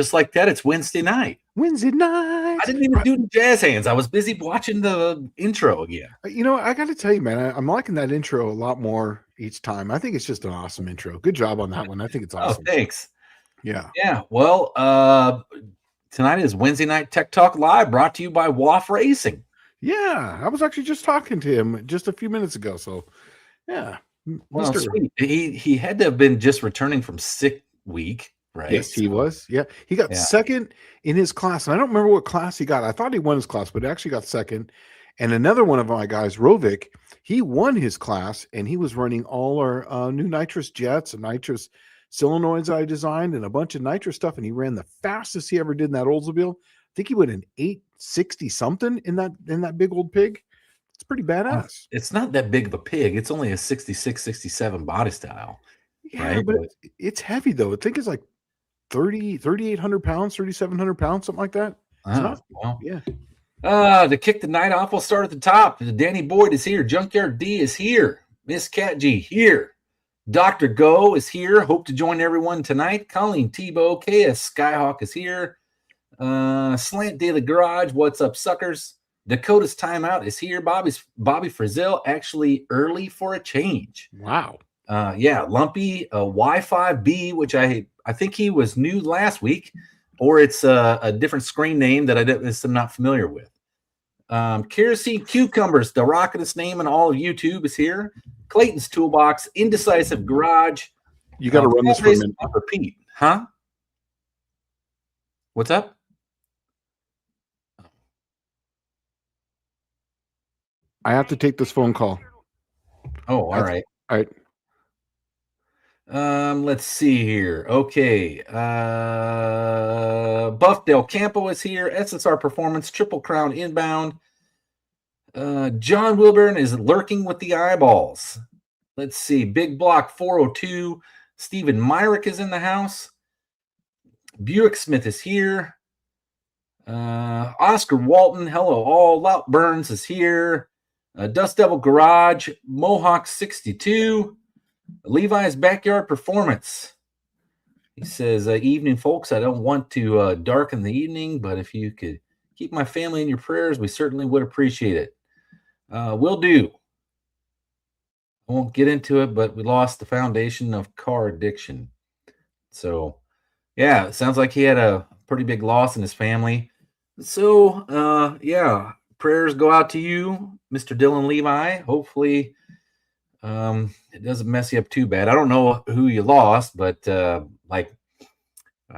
just like that, it's Wednesday night. Wednesday night. I didn't even do the jazz hands. I was busy watching the intro again. I got to tell you, man, I'm liking that intro a lot more each time. I think it's just an awesome intro. Good job on that one. I think it's awesome. Oh, thanks. Yeah. Yeah. Well, tonight is Wednesday Night Tech Talk Live, brought to you by WAF Racing. Yeah, I was actually just talking to him just a few minutes ago. So, yeah. Well, sweet. He had to have been just returning from sick week, right? Yes, he was. Yeah, he got second in his class, and I don't remember what class he got. I thought he won his class, but he actually got second. And another one of my guys, Rovic, he won his class, and he was running all our new nitrous jets and nitrous solenoids I designed and a bunch of nitrous stuff, and he ran the fastest he ever did in that Oldsmobile. I think he went an 860 something in that big old pig. It's pretty badass. It's not that big of a pig. It's only a 66, 67 body style. Yeah, right? but it's heavy though. I think it's like 3,800 pounds, 3,700 pounds, something like that. To kick the night off, we'll start at the top. Danny Boyd is here. Junkyard D is here. Miss Cat G here. Dr. Go is here. Hope to join everyone tonight. Colleen Tebow, KS Skyhawk is here. Slant Daily Garage, what's up, suckers? Dakota's Timeout is here. Bobby Frizzell, actually early for a change. Wow. Lumpy Wi-Fi B, which I think he was new last week, or it's a different screen name that I'm not familiar with. Kerosene Cucumbers, the rockettest name in all of YouTube, is here. Clayton's Toolbox, Indecisive Garage. You got to run this for a minute. Repeat, huh? What's up? I have to take this phone call. Oh, all right. All right. Let's see here. Okay. Buff Del Campo is here. SSR Performance, Triple Crown inbound. John Wilburn is lurking with the eyeballs. Let's see. Big Block 402. Stephen Myrick is in the house. Buick Smith is here. Oscar Walton, hello all. Lout Burns is here. Dust Devil Garage, Mohawk 62. Levi's Backyard Performance. He says, evening, folks. I don't want to darken the evening, but if you could keep my family in your prayers, we certainly would appreciate it. Will do. I won't get into it, but we lost the foundation of car addiction. So, yeah, it sounds like he had a pretty big loss in his family. So, prayers go out to you, Mr. Dylan Levi. Hopefully, it doesn't mess you up too bad. I don't know who you lost, but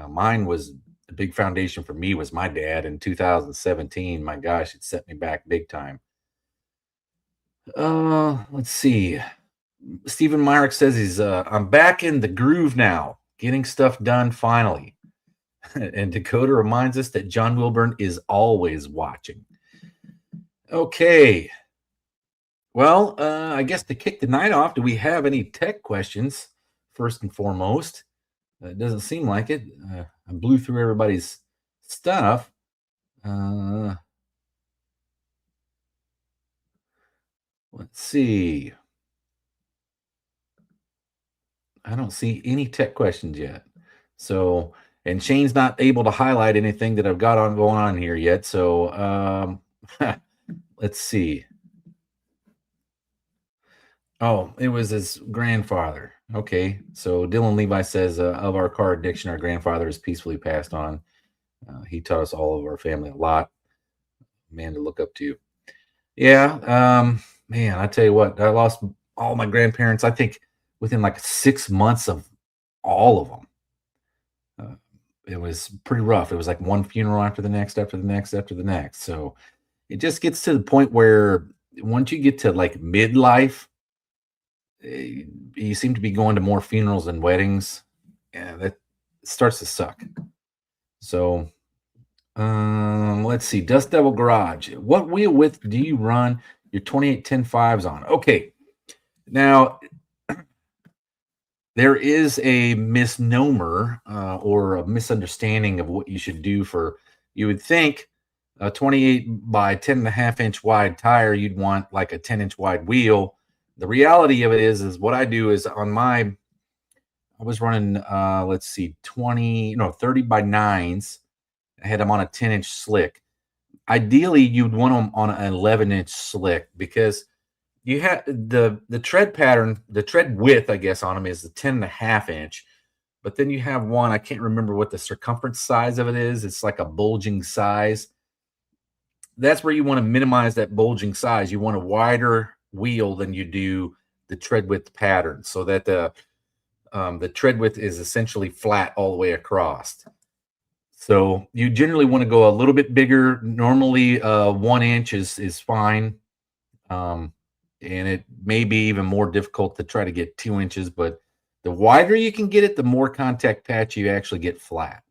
mine was the big foundation for me was my dad in 2017. My gosh, it set me back big time. Let's see. Stephen Myrick says he's I'm back in the groove now, getting stuff done finally. And Dakota reminds us that John Wilburn is always watching. Okay. Well, I guess to kick the night off, do we have any tech questions first and foremost? It doesn't seem like it. I blew through everybody's stuff. Let's see. I don't see any tech questions yet. So, and Shane's not able to highlight anything that I've got going on here yet. So, let's see. Oh, it was his grandfather. Okay. So Dylan Levi says, of our car addiction, our grandfather has peacefully passed on. He taught us all of our family a lot. Man to look up to. Yeah. Man, I tell you what, I lost all my grandparents, I think within like 6 months of all of them. It was pretty rough. It was like one funeral after the next, after the next, after the next. So it just gets to the point where once you get to like midlife, you seem to be going to more funerals than weddings. Yeah, that starts to suck. So let's see. Dust Devil Garage. What wheel width do you run your 2810.5s on? Okay. Now, there is a misnomer or a misunderstanding of what you should do for, you would think a 28 by 10.5 inch wide tire, you'd want like a 10 inch wide wheel. The reality of it is what I do is on my I was running, let's see, 30 by 9s. I had them on a 10-inch slick. Ideally, you'd want them on an 11-inch slick because you have the tread pattern, the tread width, I guess, on them is the 10.5-inch. But then you have one, I can't remember what the circumference size of it is. It's like a bulging size. That's where you want to minimize that bulging size. You want a wider wheel than you do the tread width pattern, so that the tread width is essentially flat all the way across. So you generally want to go a little bit bigger. Normally, 1 inch is fine, and it may be even more difficult to try to get 2 inches. But the wider you can get it, the more contact patch you actually get flat.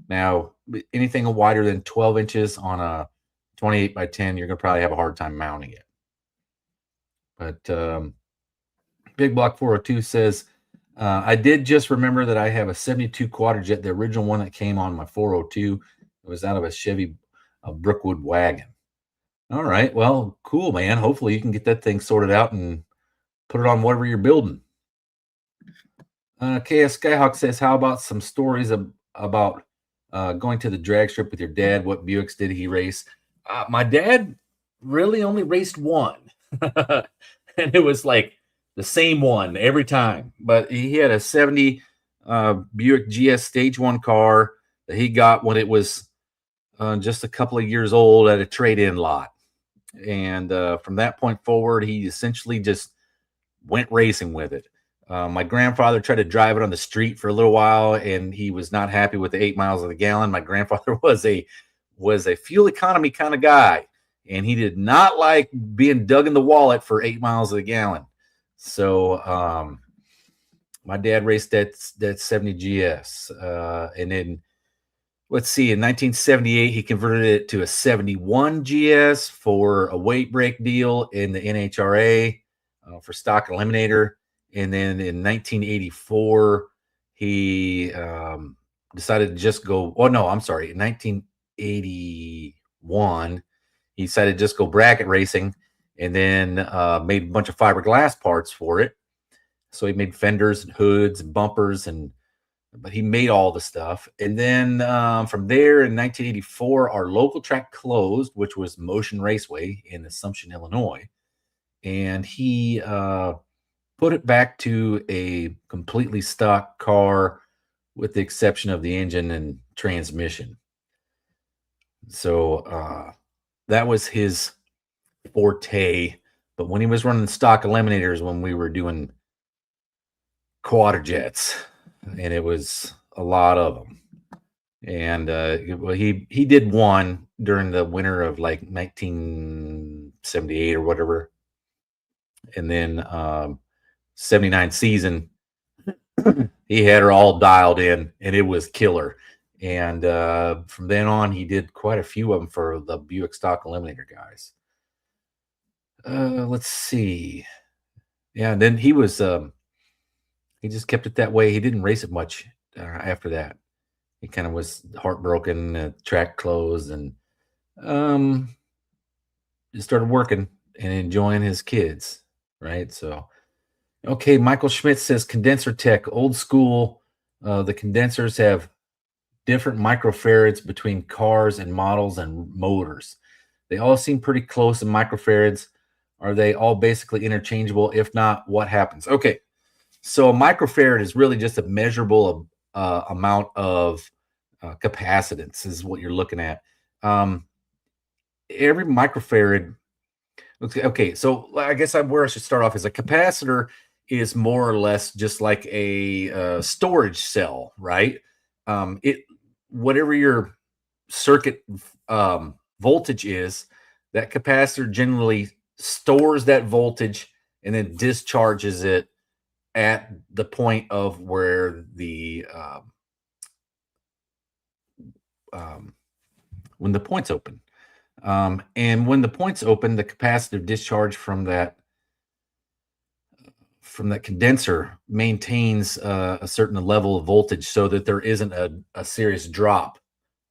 Now, anything wider than 12 inches on a 28 by 10, you're going to probably have a hard time mounting it. But Big Block 402 says, I did just remember that I have a 72 Quadrajet, the original one that came on my 402. It was out of a Chevy Brookwood wagon. All right. Well, cool, man. Hopefully you can get that thing sorted out and put it on whatever you're building. KS Skyhawk says, how about some stories about going to the drag strip with your dad? What Buicks did he race? My dad really only raced one. And it was like the same one every time. But he had a 70 Buick GS Stage 1 car that he got when it was just a couple of years old at a trade-in lot. And from that point forward, he essentially just went racing with it. My grandfather tried to drive it on the street for a little while, and he was not happy with the 8 miles of the gallon. My grandfather was a fuel economy kind of guy, and he did not like being dug in the wallet for 8 miles of the gallon. So my dad raced that 70 GS, and then let's see, in 1978 he converted it to a 71 GS for a weight break deal in the NHRA for stock eliminator. And then in 1984 he decided to just go. Oh no, I'm sorry. In 1981 he decided to just go bracket racing, and then made a bunch of fiberglass parts for it. So he made fenders and hoods and bumpers, but he made all the stuff. And then from there in 1984, our local track closed, which was Motion Raceway in Assumption, Illinois. And he put it back to a completely stock car with the exception of the engine and transmission. So that was his forte. But when he was running stock eliminators, when we were doing Quadrajets, and it was a lot of them. And he did one during the winter of like 1978 or whatever. And then 79 season, he had her all dialed in, and it was killer. And from then on, he did quite a few of them for the Buick Stock Eliminator guys. Let's see. Yeah, and then he was he just kept it that way. He didn't race it much after that. He kind of was heartbroken, track closed, and just started working and enjoying his kids, right? So, okay, Michael Schmidt says, condenser tech, old school. The condensers have different microfarads between cars and models and motors. They all seem pretty close in microfarads. Are they all basically interchangeable? If not, what happens? Okay, so a microfarad is really just a measurable amount of capacitance is what you're looking at. Every microfarad. Okay, so I guess where I should start off is a capacitor is more or less just like a storage cell, right? Whatever your circuit voltage is, that capacitor generally stores that voltage and then discharges it at the point of where the when the point's open. And when the point's open, the capacitive discharge from that condenser maintains a certain level of voltage so that there isn't a serious drop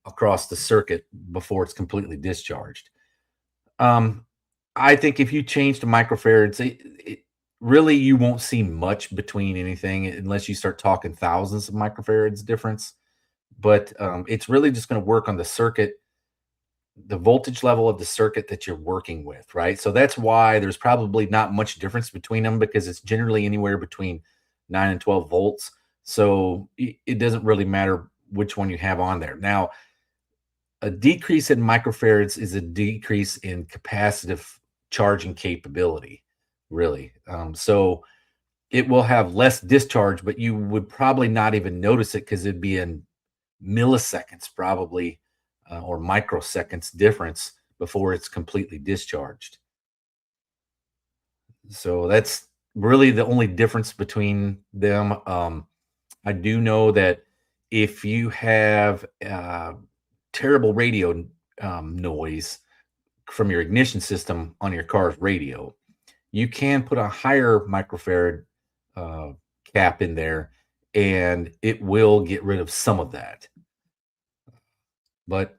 across the circuit before it's completely discharged. I think if you change to microfarads, really you won't see much between anything unless you start talking thousands of microfarads difference. But it's really just going to work on the circuit, the voltage level of the circuit that you're working with, right? So that's why there's probably not much difference between them, because it's generally anywhere between 9 and 12 volts. So it doesn't really matter which one you have on there. Now, a decrease in microfarads is a decrease in capacitive charging capability, really. So it will have less discharge, but you would probably not even notice it because it'd be in milliseconds probably, or microseconds difference before it's completely discharged. So that's really the only difference between them. I do know that if you have terrible radio noise from your ignition system on your car's radio, you can put a higher microfarad cap in there, and it will get rid of some of that. But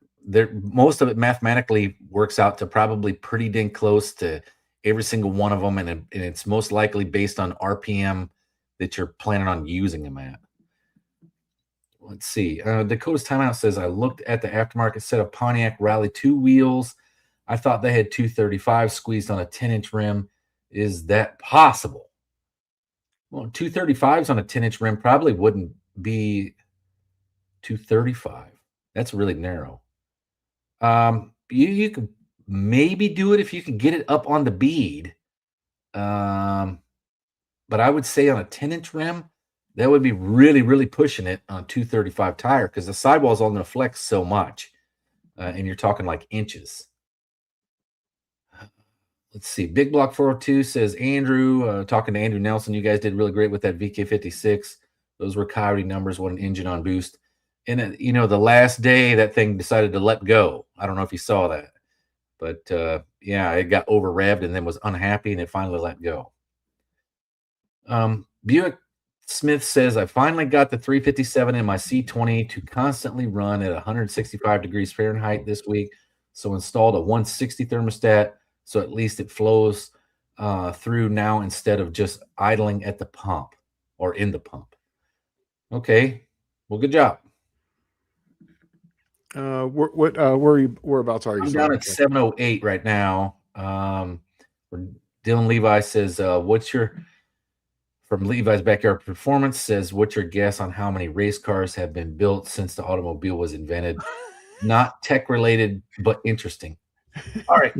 most of it mathematically works out to probably pretty dang close to every single one of them, and it's most likely based on RPM that you're planning on using them at. Let's see. Dakota's Timeout says, I looked at the aftermarket set of Pontiac Rally 2 wheels. I thought they had 235 squeezed on a 10-inch rim. Is that possible? Well, 235s on a 10-inch rim probably wouldn't be 235. That's really narrow. You could maybe do it if you can get it up on the bead. But I would say on a 10-inch rim, that would be really, really pushing it on 235 tire, because the sidewall is only going to flex so much, and you're talking like inches. Let's see. Big Block 402 says, Andrew, talking to Andrew Nelson, you guys did really great with that VK56. Those were Coyote numbers, what an engine on boost. And, the last day that thing decided to let go. I don't know if you saw that. But, yeah, it got over revved and then was unhappy, and it finally let go. Buick Smith says, I finally got the 357 in my C20 to constantly run at 165 degrees Fahrenheit this week. So installed a 160 thermostat, so at least it flows through now instead of just idling at the pump or in the pump. Okay, well, good job. Whereabouts are you? I'm down at 708 right now. Dylan Levi says, from Levi's Backyard Performance says, what's your guess on how many race cars have been built since the automobile was invented? Not tech related, but interesting. All right.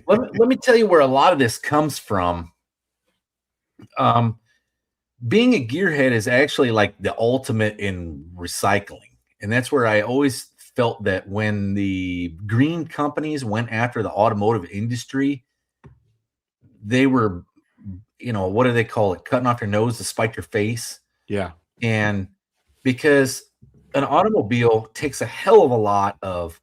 let me tell you where a lot of this comes from. Being a gearhead is actually like the ultimate in recycling. And that's where I always felt that when the green companies went after the automotive industry, they were, what do they call it? Cutting off your nose to spite your face. Yeah. And because an automobile takes a hell of a lot of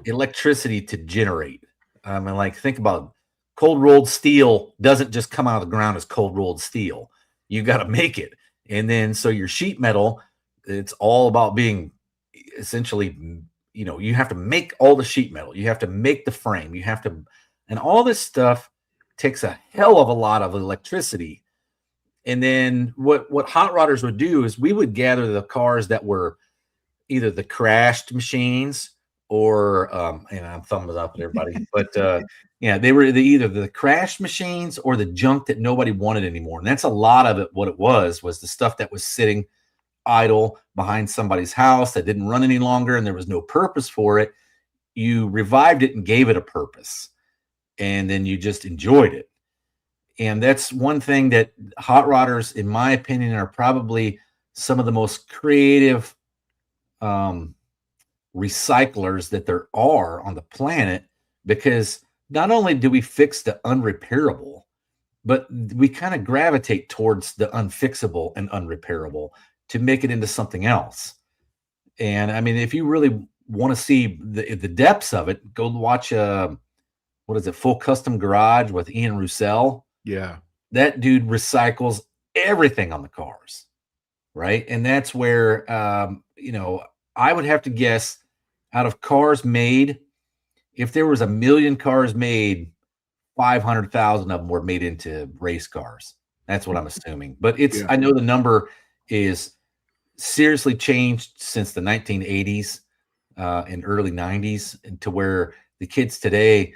electricity to generate. Think about cold rolled steel doesn't just come out of the ground as cold rolled steel. You got to make it. And then, so your sheet metal, it's all about being essentially, you have to make all the sheet metal. You have to make the frame. And all this stuff takes a hell of a lot of electricity. And then what hot rodders would do is we would gather the cars that were either the crashed machines or and I'm thumbs up at everybody, but they were either the crashed machines or the junk that nobody wanted anymore. And that's a lot of it. What it was the stuff that was sitting idle behind somebody's house that didn't run any longer, and there was no purpose for it. You revived it and gave it a purpose, and then you just enjoyed it. And that's one thing that hot rodders, in my opinion, are probably some of the most creative recyclers that there are on the planet, because not only do we fix the unrepairable, but we kind of gravitate towards the unfixable and unrepairable to make it into something else. And I mean, if you really want to see the depths of it, go watch Full Custom Garage with Ian Roussel. Yeah, that dude recycles everything on the cars, right? And that's where I would have to guess, out of cars made, if there was 1 million cars made, 500,000 of them were made into race cars. That's what I'm assuming. But it's Yeah. I know the number is seriously changed since the 1980s and early 90s, and to where the kids today,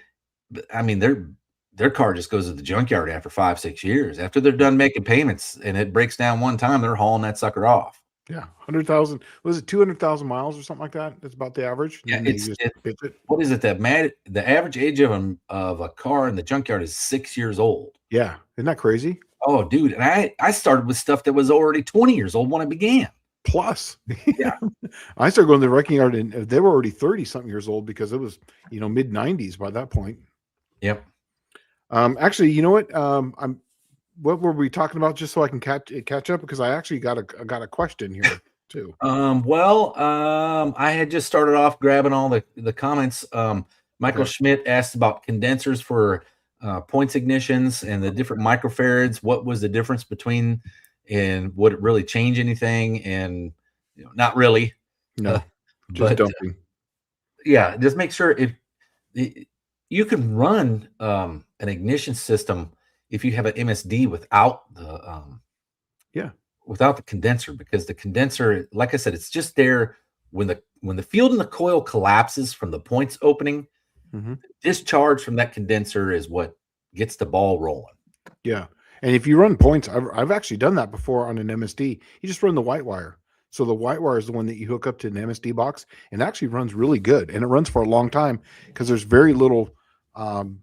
I mean, their car just goes to the junkyard after 5, 6 years after they're done making payments, and it breaks down one time. They're hauling that sucker off. Yeah. 100,000. Was it 200,000 miles or something like that? That's about the average. And Yeah, then they just pitch it. what is it that the average age of a car in the junkyard is 6 years old. Yeah. Isn't that crazy? Oh, dude, and I started with stuff that was already 20 years old when I began. Plus, Yeah. I started going to the wrecking yard and they were already 30 something years old because it was, mid 90s by that point. Yep. Actually, you know what? What were we talking about? Just so I can catch up, because I actually got a question here too. I had just started off grabbing all the comments. Michael Okay. Schmidt asked about condensers for points ignitions and the different microfarads. What was the difference between, and would it really change anything? And not really. No, just But dumping. yeah, just make sure you can run an ignition system if you have an MSD without Yeah. without the condenser, because the condenser, like I said, it's just there when the field in the coil collapses from the points opening. Mm-hmm. Discharge from that condenser is what gets the ball rolling. Yeah. And if you run points, I've actually done that before on an MSD. You just run the white wire. So the white wire is the one that you hook up to an MSD box, and actually runs really good. And it runs for a long time because there's very little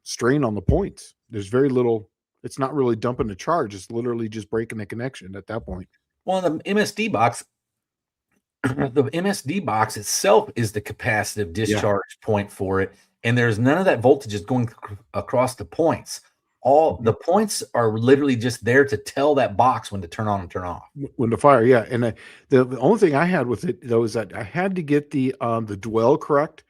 strain on the points. There's very little. It's not really dumping the charge. It's literally just breaking the connection at that point. Well, the MSD box, the MSD box itself is the capacitive discharge point for it, and there's none of that voltage is going across the points. All the points are literally just there to tell that box when to turn on and turn off. When the fire, yeah. And the only thing I had with it though is that I had to get the dwell correct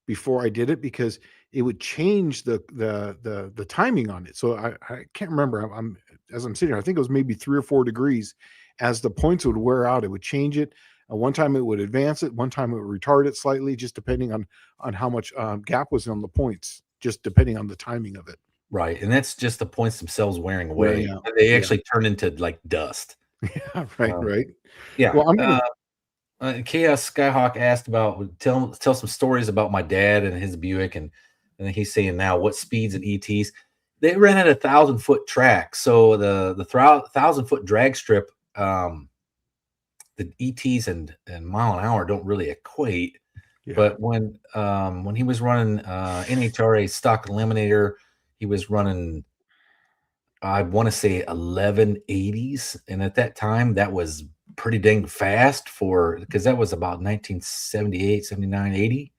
before I did it, because it would change the timing on it. So I can't remember. I'm as I'm sitting here, I think it was maybe 3 or 4 degrees. As the points would wear out, it would change it. One time it would advance it. One time it would retard it slightly, just depending on how much gap was on the points, just depending on the timing of it. Right, and that's just the points themselves wearing away. Wearing out. They Yeah. actually turn into like dust. Yeah, right, Um, right. Yeah. Well, I'm gonna Chaos Skyhawk asked about tell some stories about my dad and his Buick, and he's saying now what speeds and ETs. They ran at 1,000-foot track, so the 1,000-foot drag strip, the ETs and mile an hour don't really equate. yeah. But when he was running NHRA stock eliminator, he was running, I want to say 1180s, and at that time that was pretty dang fast because that was about 1978, 79, 80.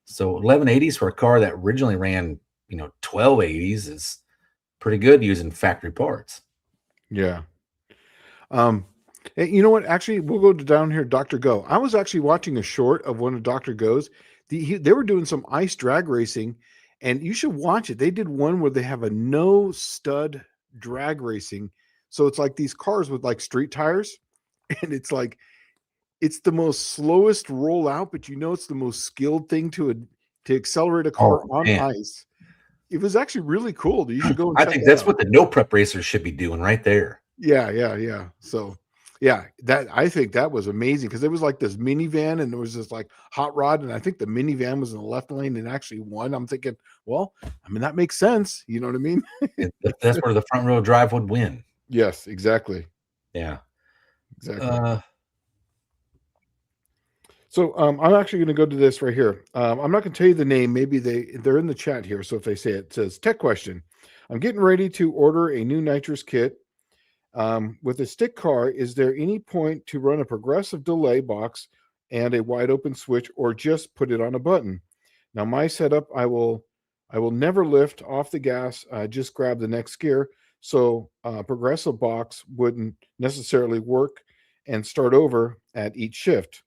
So 1180s for a car that originally ran 1280s is pretty good using factory parts. Yeah. You know what? Actually, we'll go down here. Dr. Go. I was actually watching a short of one of Dr. Go's. They were doing some ice drag racing, and you should watch it. They did one where they have a no stud drag racing. So it's like these cars with like street tires, and it's like it's the most slowest rollout, but it's the most skilled thing to accelerate a car on man. ice. It was actually really cool. You should go and I check think it that's out. what the no prep racers should be doing right there. Yeah. So, yeah, I think that was amazing, because it was like this minivan and there was this like hot rod, and I think the minivan was in the left lane and actually won. I'm thinking, well, I mean, that makes sense. You know what I mean? That's where the front row drive would win. Yes, exactly. Yeah. Exactly. So I'm actually going to go to this right here. I'm not going to tell you the name. Maybe they're in the chat here. So if they say it, says tech question. I'm getting ready to order a new nitrous kit. With a stick car, is there any point to run a progressive delay box and a wide open switch, or just put it on a button? Now, my setup, I will never lift off the gas. Just grab the next gear. So progressive box wouldn't necessarily work and start over at each shift.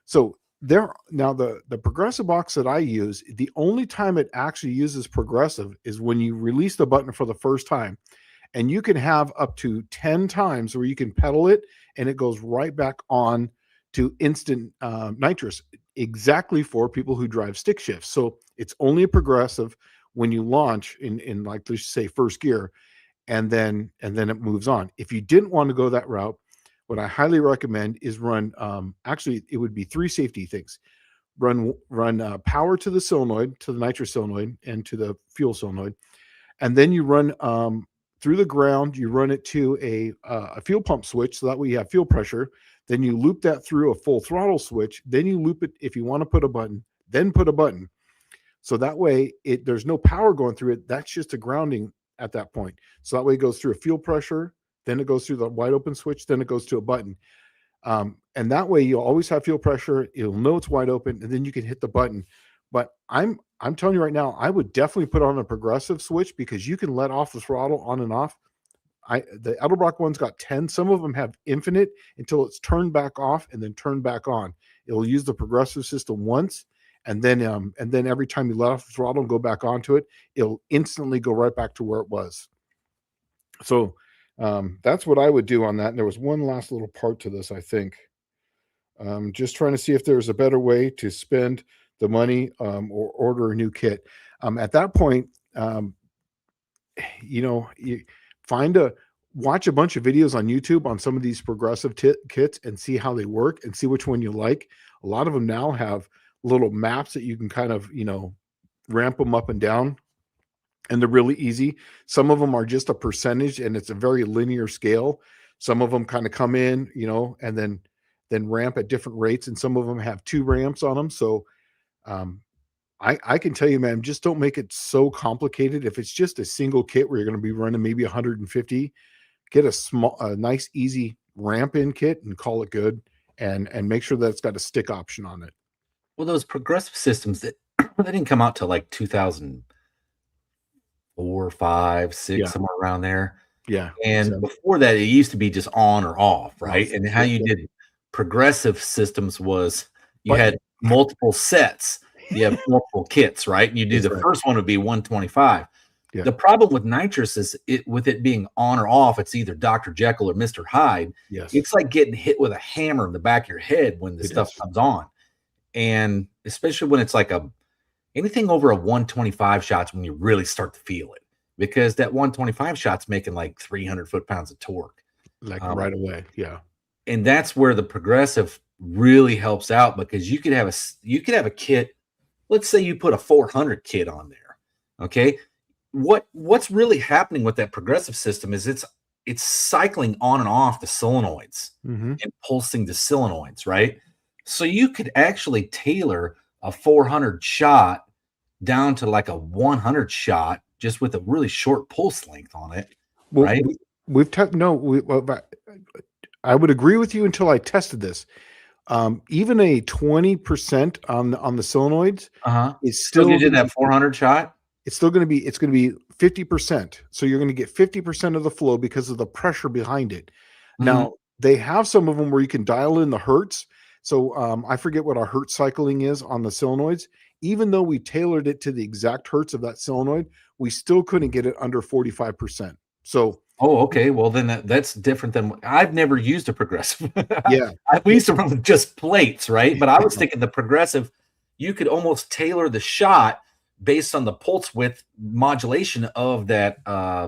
So now the progressive box that I use, the only time it actually uses progressive is when you release the button for the first time. And you can have up to 10 times where you can pedal it and it goes right back on to instant nitrous, exactly for people who drive stick shifts. So it's only a progressive when you launch in like, let's say, first gear. and then it moves on. If you didn't want to go that route, what I highly recommend is run. Actually, it would be 3 safety things. Run power to the solenoid, to the nitrous solenoid, and to the fuel solenoid, and then you run through the ground. You run it to a fuel pump switch, so that way you have fuel pressure. Then you loop that through a full throttle switch. Then you loop it if you want to put a button. Then put a button. So that way there's no power going through it. That's just a grounding at that point. So that way it goes through a fuel pressure. Then it goes through the wide open switch. Then it goes to a button. And that way you'll always have fuel pressure. You'll know it's wide open, and then you can hit the button. But I'm telling you right now, I would definitely put on a progressive switch, because you can let off the throttle on and off. The Edelbrock one's got 10. Some of them have infinite until it's turned back off and then turned back on. It'll use the progressive system once, and then every time you let off the throttle and go back onto it, it'll instantly go right back to where it was. So that's what I would do on that. And there was one last little part to this, I think. Just trying to see if there's a better way to spend the money or order a new kit. At that point, you watch a bunch of videos on YouTube on some of these progressive kits and see how they work and see which one you like. A lot of them now have little maps that you can kind of, ramp them up and down, and they're really easy. Some of them are just a percentage, and it's a very linear scale. Some of them kind of come in, and then ramp at different rates, and some of them have 2 ramps on them. So I can tell you, man, just don't make it so complicated. If it's just a single kit where you're going to be running maybe 150, get a nice, easy ramp in kit and call it good, and make sure that it's got a stick option on it. Well, those progressive systems that didn't come out till like 2004, 5, 6, somewhere around there. Yeah. And before that, it used to be just on or off, right? And how you did progressive systems was you had multiple sets. You have multiple kits, right? And you do the first one would be 125. Yeah. The problem with nitrous is with it being on or off, it's either Dr. Jekyll or Mr. Hyde. Yes. It's like getting hit with a hammer in the back of your head when the stuff comes on. And especially when it's like anything over a 125 shots, when you really start to feel it, because that 125 shot's making like 300 foot-pounds of torque. Like right away. Yeah. And that's where the progressive really helps out, because you could have a kit. Let's say you put a 400 kit on there. Okay. What's really happening with that progressive system is it's cycling on and off the solenoids and pulsing the solenoids, right? So you could actually tailor a 400 shot down to like a 100 shot just with a really short pulse length on it, right? I would agree with you until I tested this. Even a 20% on the solenoids is still. So you did that 400 shot. It's still going to be 50%. So you're going to get 50% of the flow because of the pressure behind it. Now they have some of them where you can dial in the hertz. So I forget what our hertz cycling is on the solenoids. Even though we tailored it to the exact hertz of that solenoid, we still couldn't get it under 45%. So. Oh, okay. Well, then that's different than I've never used a progressive. Yeah. We used to run with just plates, right? But I was thinking the progressive, you could almost tailor the shot based on the pulse width modulation of that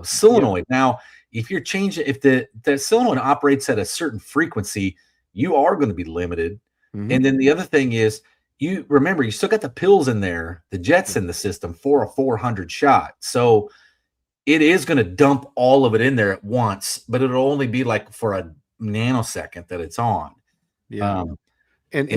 solenoid. Yeah. Now, if you're changing, if the solenoid operates at a certain frequency, you are going to be limited. And then the other thing is, you remember, you still got the pills in there, the jets in the system for a 400 shot. So it is going to dump all of it in there at once, but it'll only be like for a nanosecond that it's on. Yeah. And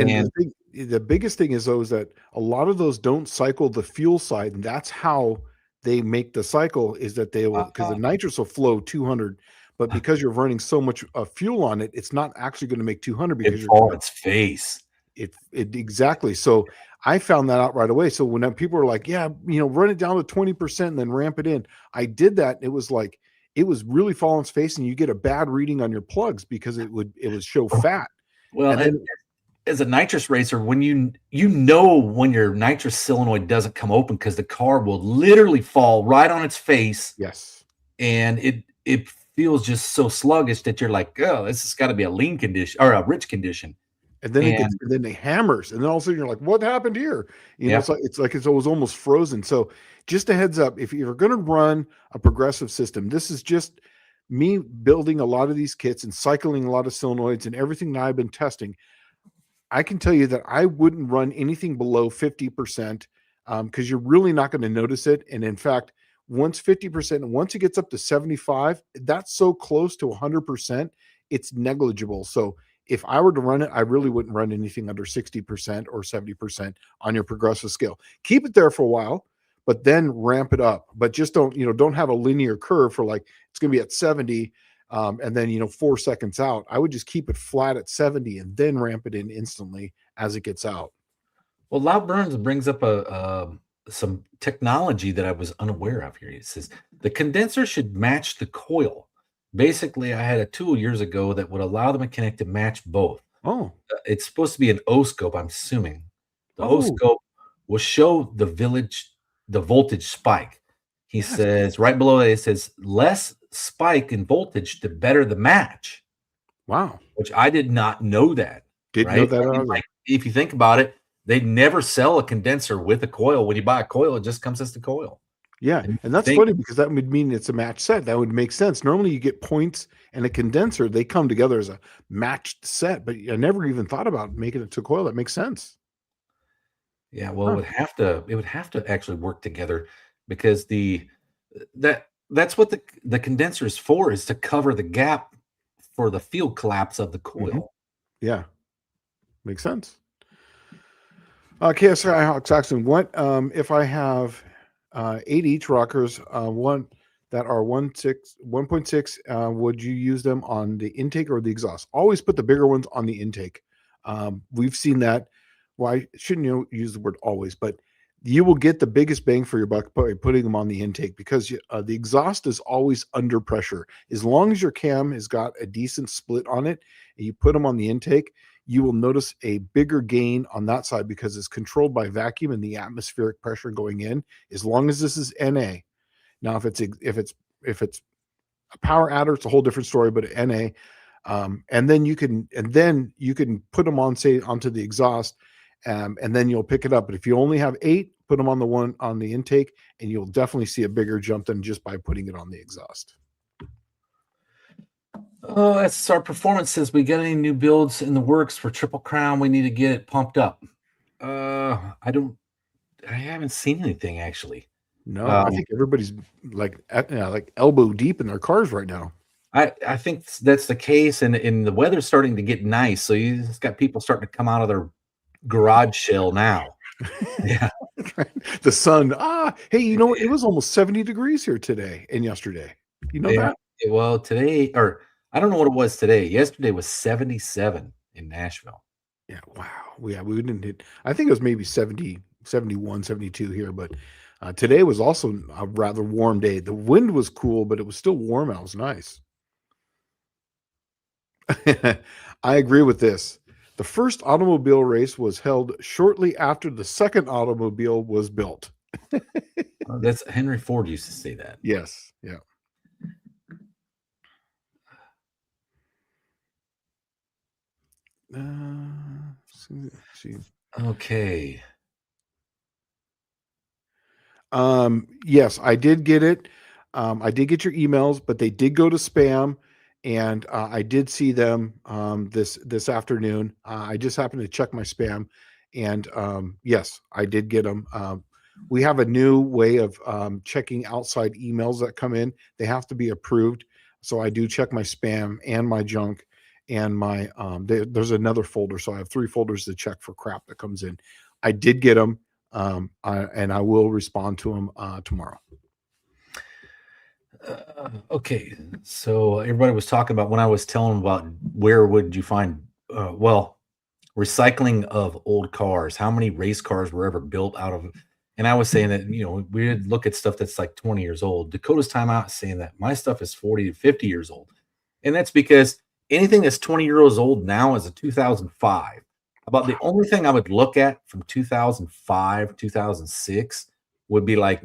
the biggest thing is, though, is that a lot of those don't cycle the fuel side. And that's how they make the cycle, is that they will, because the nitrous will flow 200, but because you're running so much fuel on it, it's not actually going to make 200 because you're on its face. It exactly. So I found that out right away. So when people are like, yeah, run it down to 20% and then ramp it in. I did that. It was really fall on its face, and you get a bad reading on your plugs because it would show fat. Well, and as a nitrous racer, when when your nitrous solenoid doesn't come open, because the car will literally fall right on its face. Yes. And it feels just so sluggish that you're like, oh, this has got to be a lean condition or a rich condition. And then And it hammers, and then all of a sudden you're like, "What happened here?" You know, yeah, it was almost frozen. So, just a heads up, if you're going to run a progressive system, this is just me building a lot of these kits and cycling a lot of solenoids and everything that I've been testing. I can tell you that I wouldn't run anything below 50%, because you're really not going to notice it. And in fact, once 50%, once it gets up to 75, that's so close to 100%, it's negligible. So if I were to run it, I really wouldn't run anything under 60% or 70% on your progressive scale. Keep it there for a while, but then ramp it up. But just don't have a linear curve for like it's going to be at 70, and then 4 seconds out. I would just keep it flat at 70 and then ramp it in instantly as it gets out. well, Loud Burns brings up some technology that I was unaware of here. It says the condenser should match the coil. Basically, I had a tool years ago that would allow the mechanic to match both. Oh, It's supposed to be an O scope, I'm assuming. The O oh, scope will show the voltage spike. He yes. says right below it says less spike in voltage, the better the match, Wow. which I did not know that. Didn't know Right? that I mean, either. like, if you think about it, they never sell a condenser with a coil. When you buy a coil, it just comes as the coil. Yeah, And and that's think, funny because that would mean it's a match set. That would make sense. Normally, you get points and a condenser; they come together as a matched set. But I never even thought about making it to coil. That makes sense. yeah, well, Huh. it would have to actually work together because that's what the condenser is for, is to cover the gap for the field collapse of the Mhm. coil. Yeah, makes sense. KSI Saxon, what if I have 8 each rockers, one that are 1.6, would you use them on the intake or the exhaust? Always put the bigger ones on the intake. We've seen that. Well, I shouldn't use the word always, but you will get the biggest bang for your buck by putting them on the intake because the exhaust is always under pressure. As long as your cam has got a decent split on it and you put them on the intake, you will notice a bigger gain on that side because it's controlled by vacuum and the atmospheric pressure going in. As long as this is NA. Now, if it's a power adder, it's a whole different story. But NA, and then you can put them on, say, onto the exhaust, and then you'll pick it up. But if you only have 8, put them on the one on the intake, and you'll definitely see a bigger jump than just by putting it on the exhaust. Oh, SSR Performance says we got any new builds in the works for Triple Crown? We need to get it pumped up. I haven't seen anything actually. No, I Um, think everybody's like like elbow deep in their cars right now. I think that's the case, and the weather's starting to get nice, so you just got people starting to come out of their garage shell now. Yeah, The sun. Hey, it was almost 70 degrees here today and yesterday. You know yeah. that? Well, today, or I don't know what it was today. Yesterday was 77 in Nashville. Yeah. Wow. Yeah, we didn't hit. I think it was maybe 70, 71, 72 here, but today was also a rather warm day. The wind was cool, but it was still warm out. It was nice. I agree with this. The first automobile race was held shortly after the second automobile was built. That's Henry Ford used to say that. Yes. Yeah. See. Okay. Yes, I did get it. I did get your emails, but they did go to spam, and I did see them this afternoon. I just happened to check my spam, and yes, I did get them. We have a new way of checking outside emails that come in. They have to be approved, so I do check my spam and my junk and my there's another folder, so I have 3 folders to check for crap that comes in. I did get them. And I will respond to them tomorrow. Okay, so everybody was talking about when I was telling them about where would you find, recycling of old cars, how many race cars were ever built out of, and I was saying that, we would look at stuff that's like 20 years old. Dakota's Timeout is saying that my stuff is 40 to 50 years old. And that's because anything that's 20 years old now is a 2005. About the only thing I would look at from 2005, 2006 would be like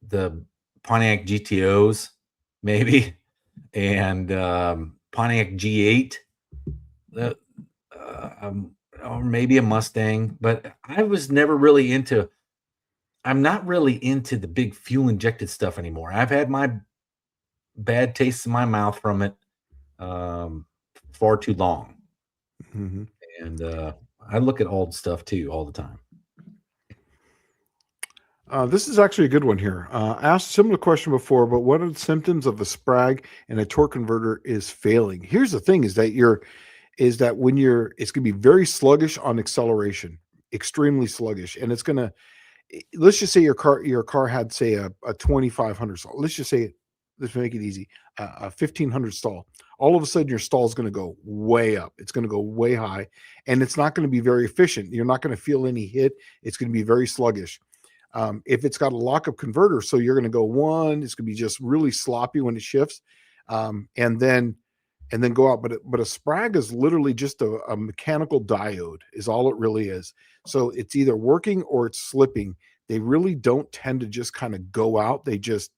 the Pontiac GTOs, maybe, and Pontiac G8. or maybe a Mustang, but I was never really into. I'm not really into the big fuel injected stuff anymore. I've had my bad tastes in my mouth from it far too long, Mhm. and I look at old stuff too all the time. This is actually a good one here. Asked similar question before, but what are the symptoms of a sprag and a torque converter is failing? Here's the thing: is that when it's going to be very sluggish on acceleration, extremely sluggish, and it's going to. Let's just say your car had, say, a 2500 stall. Let's make it easy, a 1500 stall. All of a sudden, your stall is going to go way up. It's going to go way high, and it's not going to be very efficient. You're not going to feel any hit. It's going to be very sluggish. If it's got a lockup converter, so you're going to go one, it's going to be just really sloppy when it shifts, and then go out. But a sprag is literally just a mechanical diode, is all it really is. So it's either working or it's slipping. They really don't tend to just kind of go out. They just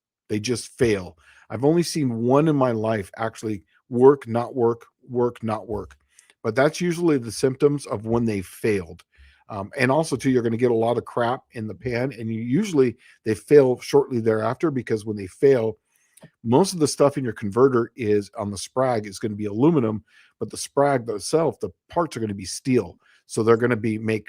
fail. I've only seen one in my life actually work, not work, work, not work. But that's usually the symptoms of when they failed. And also, too, you're going to get a lot of crap in the pan, and they fail shortly thereafter, because when they fail, most of the stuff in your converter is on the sprag is going to be aluminum, but the sprag itself, the parts are going to be steel. So they're going to make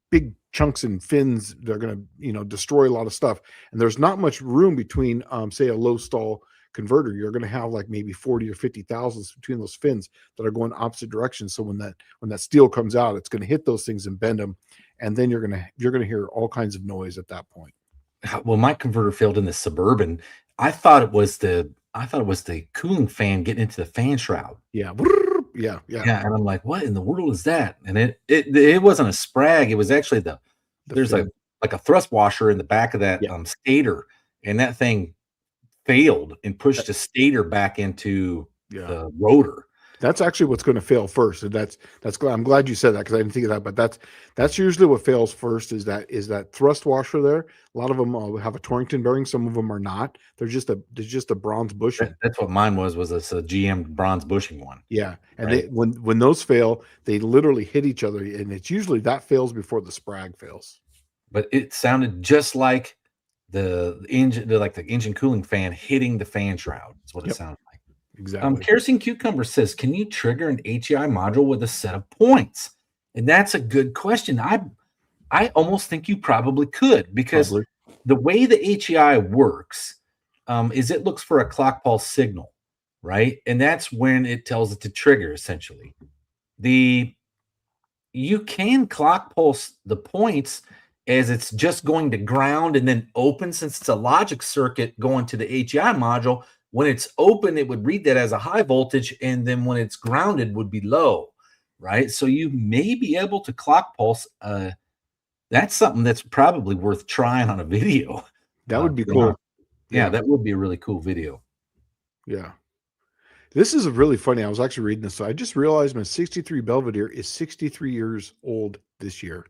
big chunks and fins. They're going to destroy a lot of stuff, and there's not much room between say a low stall converter. You're going to have like maybe 40 or 50 thousandths between those fins that are going opposite directions. So when that steel comes out, it's going to hit those things and bend them, and then you're going to hear all kinds of noise at that point. Well, my converter failed in the Suburban. I thought it was the cooling fan getting into the fan shroud. Yeah. Yeah. And I'm like, what in the world is that? And it wasn't a sprag. It was actually there's fin. like a thrust washer in the back of that stator, and that thing failed and pushed the stator back into the rotor. That's actually what's going to fail first. And I'm glad you said that, because I didn't think of that. But that's usually what fails first, is that thrust washer there. A lot of them have a Torrington bearing. Some of them are not. They're just a bronze bushing. That's what mine was a GM bronze bushing one. Yeah. And right. When those fail, they literally hit each other. And it's usually that fails before the sprag fails. But it sounded just like the engine cooling fan hitting the fan shroud. That's what it sounded like. Exactly. Kerosene Cucumber says, can you trigger an HEI module with a set of points? And that's a good question. I almost think you probably could, because the way the HEI works is it looks for a clock pulse signal, right? And that's when it tells it to trigger, essentially. You can clock pulse the points as it's just going to ground and then open, since it's a logic circuit going to the HEI module. When it's open, it would read that as a high voltage, and then when it's grounded would be low, right? So you may be able to clock pulse. That's something that's probably worth trying on a video. That would be cool. Yeah, that would be a really cool video. Yeah. This is really funny. I was actually reading this. So I just realized my 63 Belvedere is 63 years old this year.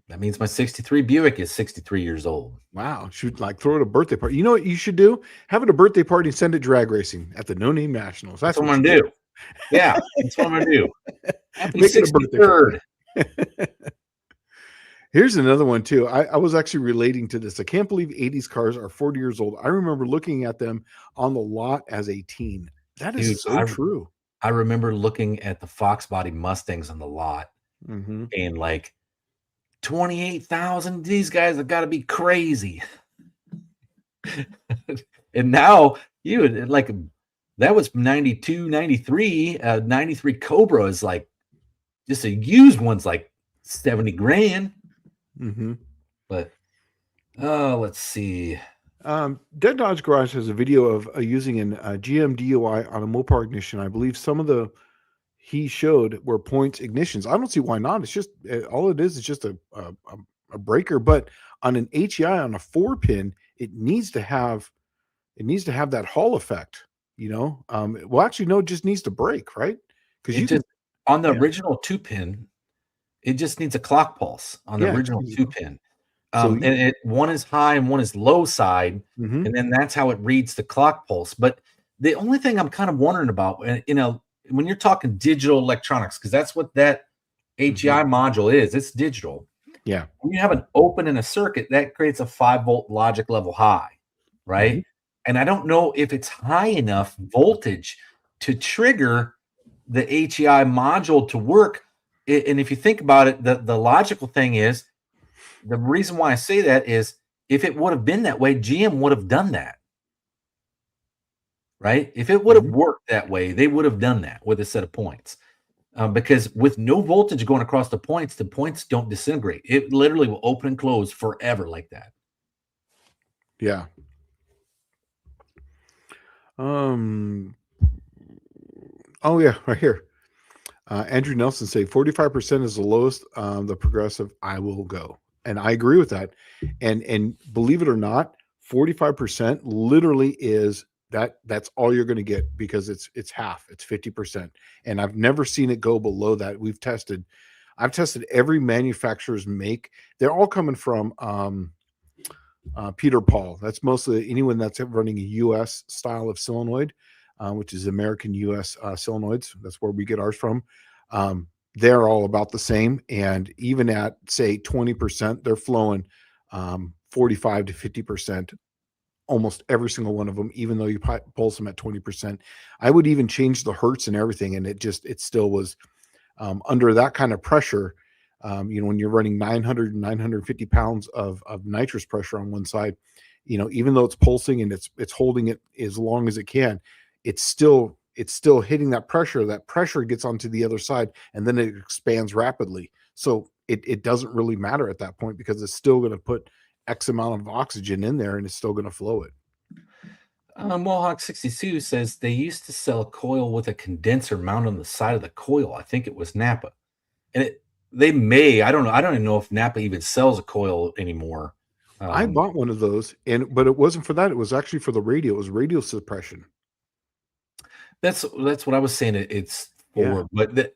That means my 63 Buick is 63 years old. Wow. Should throw it a birthday party. You know what you should do? Have it a birthday party and send it drag racing at the No Name Nationals. That's what I'm going to do. Yeah, that's what I'm going to do. Happy 63rd. Here's another one too. I was actually relating to this. I can't believe 80s cars are 40 years old. I remember looking at them on the lot as a teen. That is true. I remember looking at the Fox body Mustangs on the lot and like, 28,000. These guys have got to be crazy. And now that was 92, 93. 93 Cobra is like just a used one's like 70 grand. But let's see. Dead Dodge Garage has a video of using a GM DUI on a Mopar ignition. I believe some of the he showed were points ignitions. I don't see why not. It's just all it is just a breaker. But on an HEI on a 4-pin, it needs to have that Hall effect. Well, actually, no, it just needs to break, right? Because on the original 2-pin, it just needs a clock pulse on the original 2-pin. And one is high and one is low side, and then that's how it reads the clock pulse. But the only thing I'm kind of wondering about when you're talking digital electronics, because that's what that HEI module is. It's digital. Yeah. When you have an open in a circuit, that creates a 5-volt logic level high, right? And I don't know if it's high enough voltage to trigger the HEI module to work. And if you think about it, the logical thing is, the reason why I say that is, if it would have been that way, GM would have done that, right? If it would have worked that way, they would have done that with a set of points. Because with no voltage going across the points don't disintegrate. It literally will open and close forever like that. Yeah. Oh yeah, right here. Andrew Nelson say 45% is the lowest. The progressive I will go, and I agree with that. And believe it or not, 45% literally is that's all you're going to get, because it's half. It's 50%, and I've never seen it go below that. I've tested every manufacturer's make. They're all coming from Peter Paul. That's mostly anyone that's running a U.S. style of solenoid, which is American U.S. solenoids. That's where we get ours from. They're all about the same. And even at, say, 20%, they're flowing 45 to 50%, almost every single one of them, even though you pulse them at 20%. I would even change the hertz and everything, and it still was under that kind of pressure. When you're running 900 and 950 pounds of nitrous pressure on one side, even though it's pulsing and it's holding it as long as it can, it's still hitting that pressure. That pressure gets onto the other side, and then it expands rapidly. So it doesn't really matter at that point, because it's still going to put X amount of oxygen in there, and it's still going to flow it. Mohawk 62 says they used to sell a coil with a condenser mounted on the side of the coil. I think it was Napa, and I don't know. I don't even know if Napa even sells a coil anymore. I bought one of those, but it wasn't for that. It was actually for the radio. It was radio suppression. That's what I was saying. It's for, but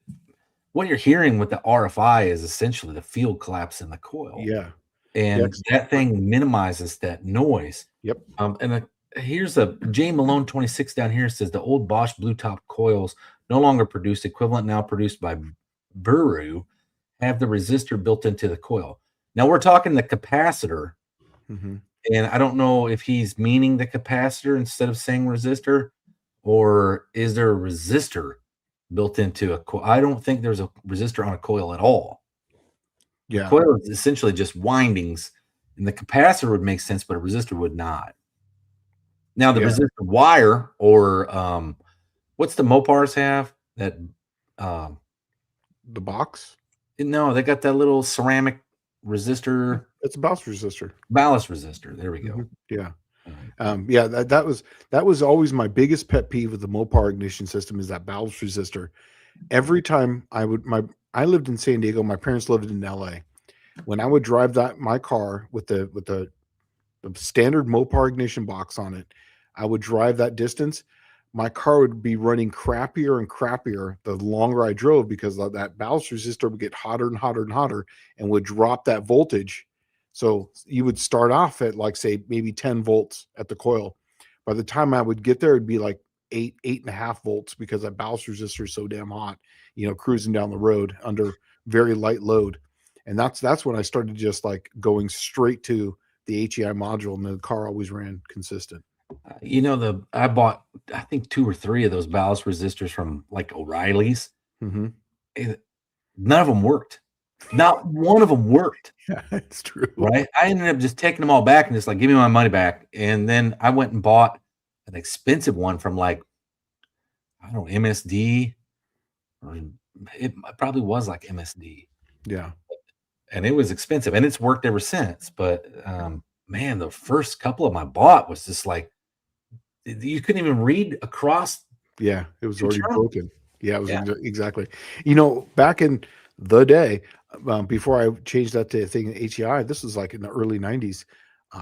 what you're hearing with the RFI is essentially the field collapse in the coil. Yeah, and that thing minimizes that noise. Yep. Here's a J Malone 26 down here says the old Bosch blue top coils no longer produced, equivalent now produced by Buru, have the resistor built into the coil. Now we're talking the capacitor, and I don't know if he's meaning the capacitor instead of saying resistor, or is there a resistor built into a coil? I don't think there's a resistor on a coil at all. Yeah, the coil is essentially just windings, and the capacitor would make sense, but a resistor would not. Now the resistor wire, or what's the Mopars have that? The box. No, they got that little ceramic resistor. It's a ballast resistor. Ballast resistor. There we go. Yeah. That was always my biggest pet peeve with the Mopar ignition system, is that ballast resistor. Every time I lived in San Diego, my parents lived in LA. When I would drive my car with the standard Mopar ignition box on it, I would drive that distance. My car would be running crappier and crappier the longer I drove, because that ballast resistor would get hotter and hotter and hotter, and would drop that voltage. So you would start off at, like, say, maybe 10 volts at the coil. By the time I would get there, it'd be like 8.5 volts, because that ballast resistor is so damn hot, cruising down the road under very light load. And that's when I started just like going straight to the HEI module, and the car always ran consistent. I bought, I think, 2 or 3 of those ballast resistors from like O'Reilly's. None of them worked. Not one of them worked. Yeah, it's true. Right? I ended up just taking them all back and just like, give me my money back. And then I went and bought an expensive one from, like, I don't know, MSD, or it probably was like MSD. Yeah. And it was expensive, and it's worked ever since. But man, the first couple of them I bought was just like, you couldn't even read across. Yeah, it was already broken. Yeah, it was exactly. Back in the day, before I changed that to a thing in HEI, this was like in the early 90s.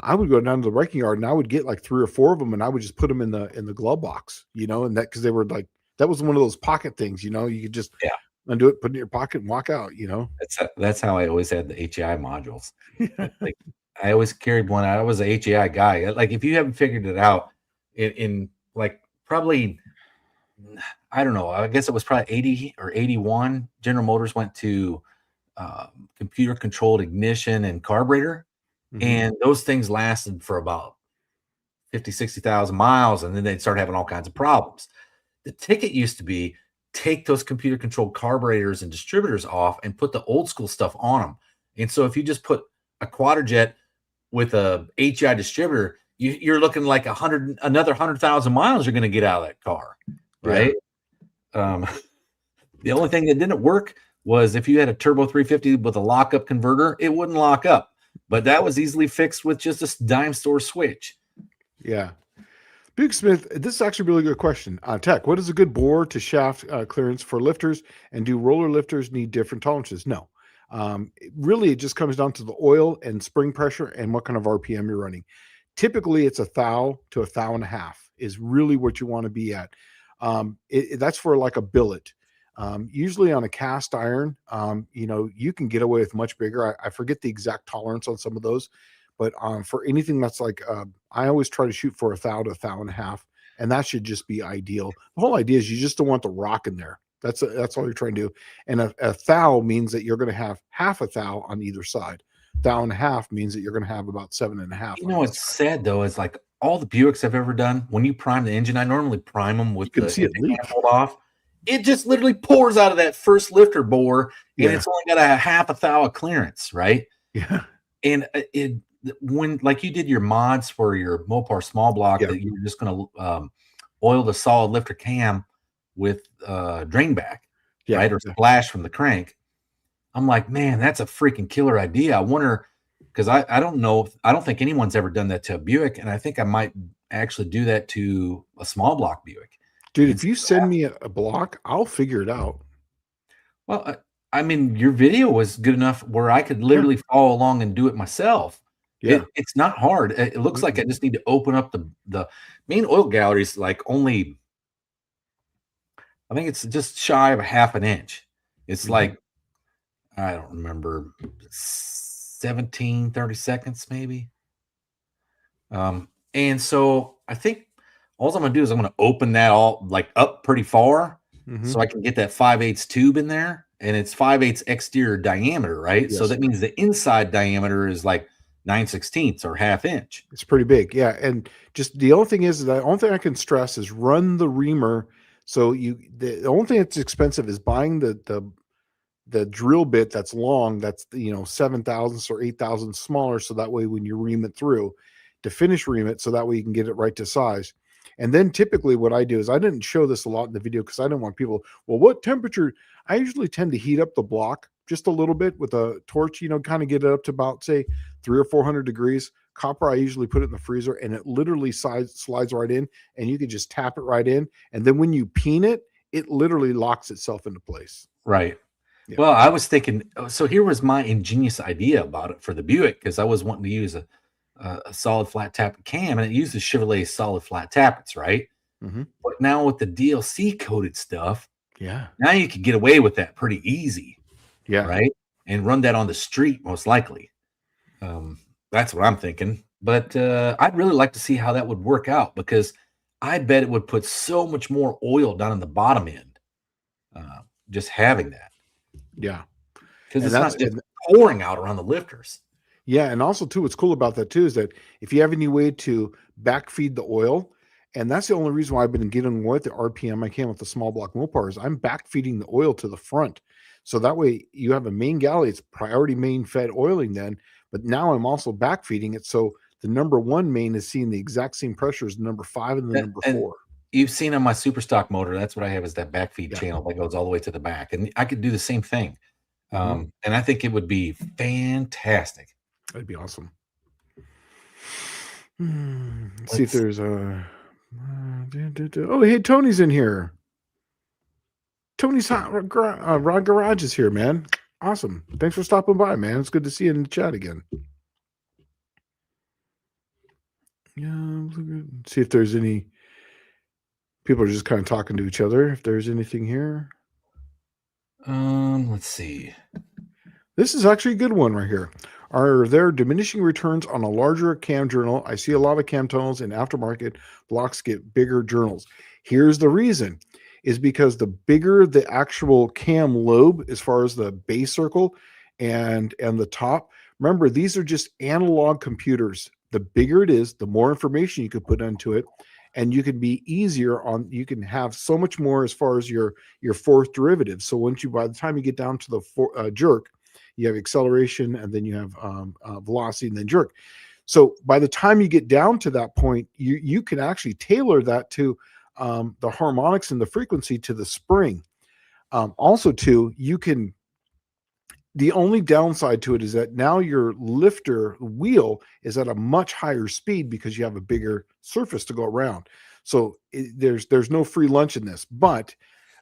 I would go down to the wrecking yard, and I would get like 3 or 4 of them, and I would just put them in the glove box, and that, because they were like, that was one of those pocket things, you could just undo it, put it in your pocket, and walk out. That's how I always had the HEI modules. Like, I always carried one. I was a HEI guy. Like, if you haven't figured it out, in like, probably, I don't know, I guess it was probably 80 or 81. General Motors went to computer controlled ignition and carburetor. And those things lasted for about 50, 60,000 miles. And then they'd start having all kinds of problems. The ticket used to be take those computer controlled carburetors and distributors off and put the old school stuff on them. And so if you just put a Quadrajet with a HEI distributor, you're looking like another 100,000 miles you're going to get out of that car, right? Yeah. The only thing that didn't work was if you had a turbo 350 with a lockup converter, it wouldn't lock up. But that was easily fixed with just a dime store switch. Yeah. Buick Smith, this is actually a really good question. Tech, what is a good bore to shaft clearance for lifters? And do roller lifters need different tolerances? No. Really, it just comes down to the oil and spring pressure and what kind of RPM you're running. Typically, it's 1 thou to 1 thou and a half is really what you want to be at. That's for like a billet. Usually on a cast iron, you can get away with much bigger. I forget the exact tolerance on some of those, but for anything that's like, I always try to shoot for 1 thou to 1 thou and a half, and that should just be ideal. The whole idea is you just don't want the rock in there. That's all you're trying to do. And a thou means that you're going to have half a thou on either side. Thou and a half means that you're going to have about 7.5. You know what's sad though is like all the Buicks I've ever done, when you prime the engine, I normally prime them with the hold off. It just literally pours out of that first lifter bore, and it's only got a half a thou of clearance, right? Yeah. And when like you did your mods for your Mopar small block, that you were just going to oil the solid lifter cam with drain back, right, or splash from the crank. I'm like, man, that's a freaking killer idea. I wonder, because I don't know, I don't think anyone's ever done that to a Buick, and I think I might actually do that to a small block Buick. Dude, if you send me a block, I'll figure it out. Well, I mean, your video was good enough where I could literally follow along and do it myself. Yeah, it's not hard. It looks like I just need to open up the main oil galleries, like only, I think it's just shy of a half an inch. It's like, I don't remember, 30 seconds maybe. And so I think all I'm going to do is I'm going to open that all like up pretty far so I can get that 5/8 tube in there, and it's 5/8 exterior diameter, right? Yes. So that means the inside diameter is like 9/16 or half inch. It's pretty big. Yeah. And just the only thing is the only thing I can stress is run the reamer. So the only thing that's expensive is buying the drill bit that's long, that's 7 thousandths or 8 thousandths smaller, so that way when you ream it through, to finish ream it, so that way you can get it right to size. And then typically what I do is, I didn't show this a lot in the video because I didn't want people, well, what temperature? I usually tend to heat up the block just a little bit with a torch, kind of get it up to about, say, 300 or 400 degrees. Copper, I usually put it in the freezer, and it literally slides right in, and you can just tap it right in. And then when you peen it, it literally locks itself into place. Right. Yeah. Well, I was thinking, so here was my ingenious idea about it for the Buick, because I was wanting to use a solid flat tappet cam, and it uses Chevrolet solid flat tappets, right? But now with the DLC coated stuff, now you can get away with that pretty easy, right? And run that on the street most likely. That's what I'm thinking. But I'd really like to see how that would work out, because I bet it would put so much more oil down in the bottom end, just having that. Yeah, because it's not just pouring out around the lifters. Yeah, and also too, what's cool about that too is that if you have any way to backfeed the oil, and that's the only reason why I've been getting with the RPM I can with the small block Mopars, I'm backfeeding the oil to the front, so that way you have a main galley, it's priority main fed oiling then, but now I'm also backfeeding it, so the number 1 main is seeing the exact same pressure as the number 5 and the number 4. You've seen on my super stock motor, that's what I have, is that backfeed channel that goes all the way to the back, and I could do the same thing. And I think it would be fantastic. That'd be awesome. Let's see if there's a. Oh, hey, Tony's in here. Tony's Rod Garage is here, man. Awesome. Thanks for stopping by, man. It's good to see you in the chat again. Yeah, see if there's any. People are just kind of talking to each other. If there's anything here. Let's see. This is actually a good one right here. Are there diminishing returns on a larger cam journal? I see a lot of cam tunnels and aftermarket blocks get bigger journals. Here's the reason. is because the bigger the actual cam lobe, as far as the base circle and the top, remember, these are just analog computers. The bigger it is, the more information you could put into it, and you can be easier on, you can have so much more as far as your fourth derivative. So by the time you get down to the jerk, you have acceleration, and then you have velocity, and then jerk. So by the time you get down to that point, you can actually tailor that to the harmonics and the frequency to the spring. Also, too, you can. The only downside to it is that now your lifter wheel is at a much higher speed because you have a bigger surface to go around. So there's no free lunch in this. But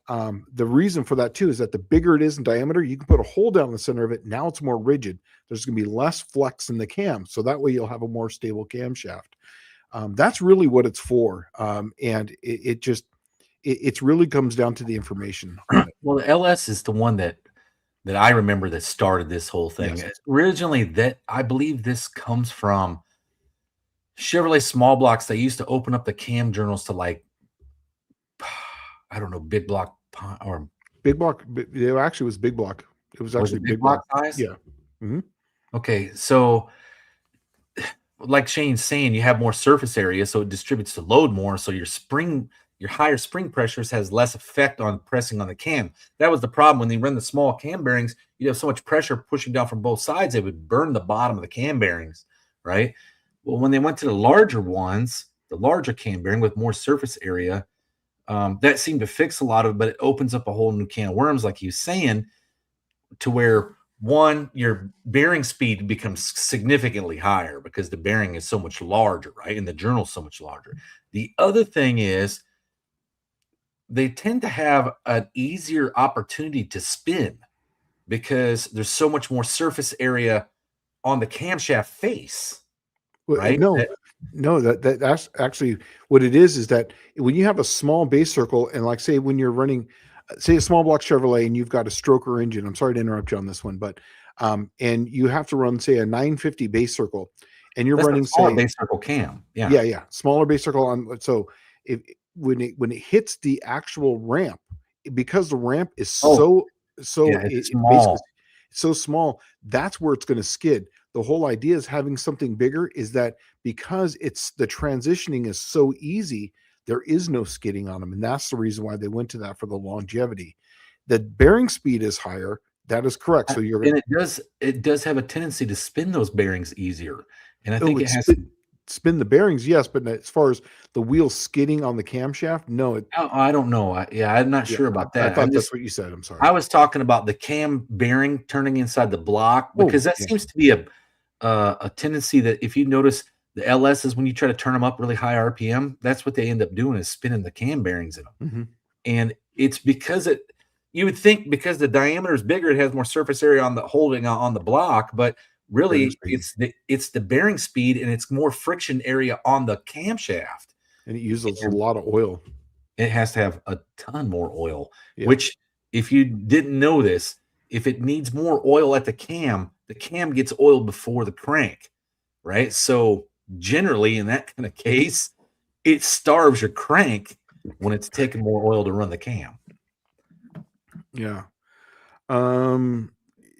the reason for that too is that the bigger it is in diameter, you can put a hole down the center of it. Now it's more rigid. There's going to be less flex in the cam, so that way you'll have a more stable camshaft. That's really what it's for, and it really comes down to the information. Well, the LS is the one that I remember that started this whole thing. Yes. Originally, that I believe this comes from Chevrolet small blocks. They used to open up the cam journals to, like, I don't know, big block or big block. It actually was big block. It was actually big block size. Yeah. Mm-hmm. Okay, so like Shane's saying, you have more surface area, so it distributes the load more. So your higher spring pressures has less effect on pressing on the cam. That was the problem when they run the small cam bearings. You have so much pressure pushing down from both sides, it would burn the bottom of the cam bearings, right? Well, when they went to the larger ones, the larger cam bearing with more surface area, that seemed to fix a lot of it, but it opens up a whole new can of worms, like he was saying, to where one, your bearing speed becomes significantly higher because the bearing is so much larger, right? And the journal is so much larger. The other thing is they tend to have an easier opportunity to spin because there's so much more surface area on the camshaft face, right? No, that's actually what it is that when you have a small base circle, and like, say, when you're running, say, a small block Chevrolet, and you've got a stroker engine, I'm sorry to interrupt you on this one, but and you have to run, say, a 950 base circle, and you're running, say, base circle cam. Yeah, smaller base circle on. So when it hits the actual ramp, because the ramp is so small, that's where it's going to skid. The whole idea is having something bigger is that because the transitioning is so easy, there is no skidding on them. And that's the reason why they went to that, for the longevity. The bearing speed is higher. That is correct. So it does have a tendency to spin those bearings easier. And I think it has spin the bearings, yes, but as far as the wheel skidding on the camshaft, no. I don't know. I'm not sure about that. I thought that's what you said. I'm sorry. I was talking about the cam bearing turning inside the block, because that seems to be a tendency that, if you notice, the LSs, when you try to turn them up really high RPM, that's what they end up doing, is spinning the cam bearings in them. Mm-hmm. And it's because you would think because the diameter is bigger, it has more surface area on the holding on the block, but really it's the bearing speed, and it's more friction area on the camshaft. And it uses a lot of oil. It has to have a ton more oil, which, if you didn't know this, if it needs more oil at the cam gets oiled before the crank, right? So generally, in that kind of case, it starves your crank when it's taking more oil to run the cam. Yeah.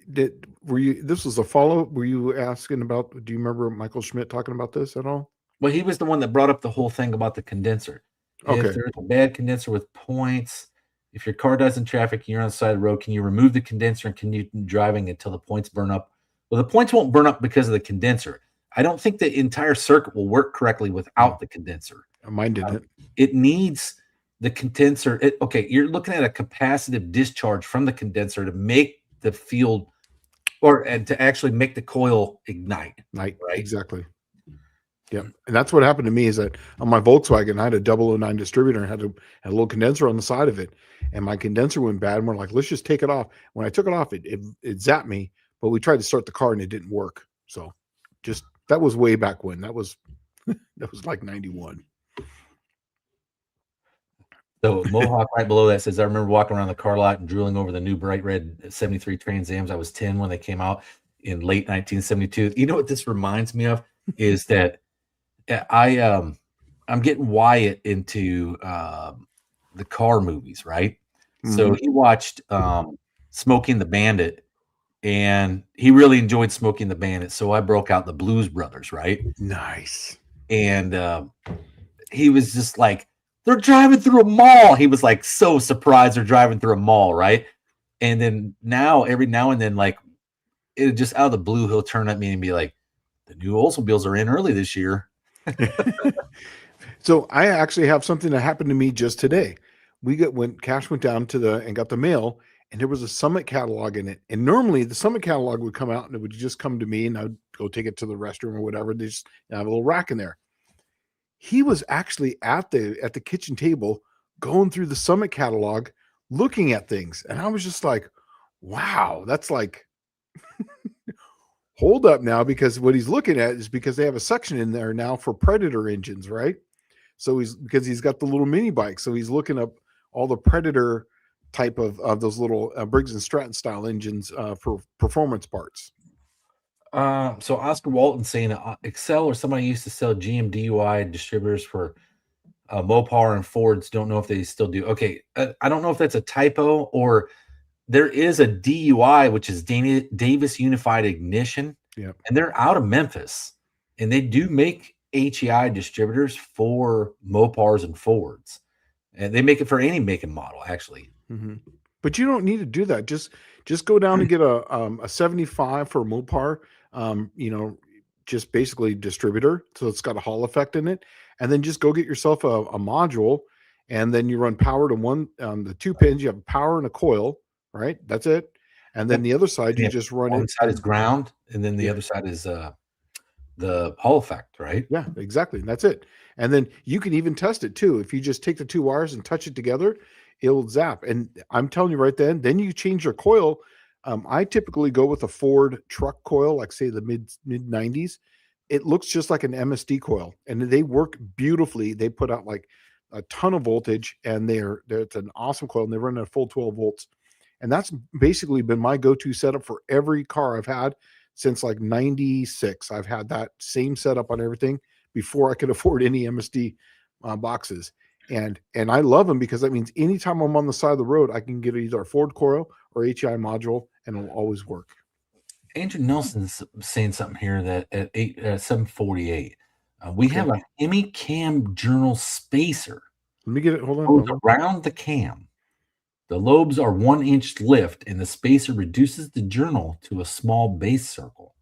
This was a follow-up? Were you asking about, do you remember Michael Schmidt talking about this at all? Well, he was the one that brought up the whole thing about the condenser. Okay. If there's a bad condenser with points, if your car dies in traffic and you're on the side of the road, can you remove the condenser and continue driving until the points burn up? Well, the points won't burn up because of the condenser. I don't think the entire circuit will work correctly without the condenser. Mine didn't. It needs the condenser. You're looking at a capacitive discharge from the condenser to make the field, and to actually make the coil ignite. Right? Exactly. Yeah, and that's what happened to me, is that on my Volkswagen, I had a 009 distributor and had a little condenser on the side of it, and my condenser went bad, and we're like, let's just take it off. When I took it off, it zapped me, but we tried to start the car and it didn't work. So that was way back when. That was like 91. So Mohawk right below that says, I remember walking around the car lot and drooling over the new bright red 73 Trans Ams. I was 10 when they came out in late 1972. You know what this reminds me of is that I'm getting Wyatt into the car movies, right? So he watched Smokey and the Bandit, and he really enjoyed Smokey and the Bandit. So I broke out the Blues Brothers, right? Nice. And he was just like, they're driving through a mall. He was like so surprised they're driving through a mall, right? And then every now and then, like, it just out of the blue, he'll turn at me and be like, the new Oldsmobiles are in early this year. So I actually have something that happened to me just today. When Cash went down and got the mail, and there was a Summit catalog in it. And normally the Summit catalog would come out and it would just come to me, and I'd go take it to the restroom or whatever. They just have a little rack in there. He was actually at the kitchen table going through the Summit catalog, looking at things. And I was just like, wow, that's like, hold up now, because what he's looking at is because they have a section in there now for Predator engines, right? So because he's got the little mini bike. So he's looking up all the Predator type of those little Briggs and Stratton style engines for performance parts. So Oscar Walton saying Excel or somebody used to sell GM DUI distributors for Mopar and Fords. Don't know if they still do. Okay, I don't know if that's a typo, or there is a DUI, which is Davis Unified Ignition. Yep. And they're out of Memphis, and they do make HEI distributors for Mopars and Fords, and they make it for any make and model, actually. Mm-hmm. But you don't need to do that. Just go down and get a 75 for a Mopar, just basically distributor. So it's got a Hall effect in it. And then just go get yourself a module, and then you run power to the 2 pins. You have power and a coil, right? That's it. And then the other side, you just run one side is ground, and then the other side is the Hall effect, right? Yeah, exactly. And that's it. And then you can even test it too. If you just take the 2 wires and touch it together, it'll zap. And I'm telling you right then you change your coil. I typically go with a Ford truck coil, like say the mid 90s. It looks just like an MSD coil, and they work beautifully. They put out like a ton of voltage, and it's an awesome coil, and they run at full 12 volts. And that's basically been my go-to setup for every car I've had since like 96. I've had that same setup on everything before I could afford any MSD boxes. And I love them because that means anytime I'm on the side of the road, I can get either a Ford coil or HEI module, and it'll always work. Andrew Nelson's saying something here that at 748, we have a Hemi Cam Journal spacer. Let me get it. Hold on. Around the cam. The lobes are 1-inch lift, and the spacer reduces the journal to a small base circle.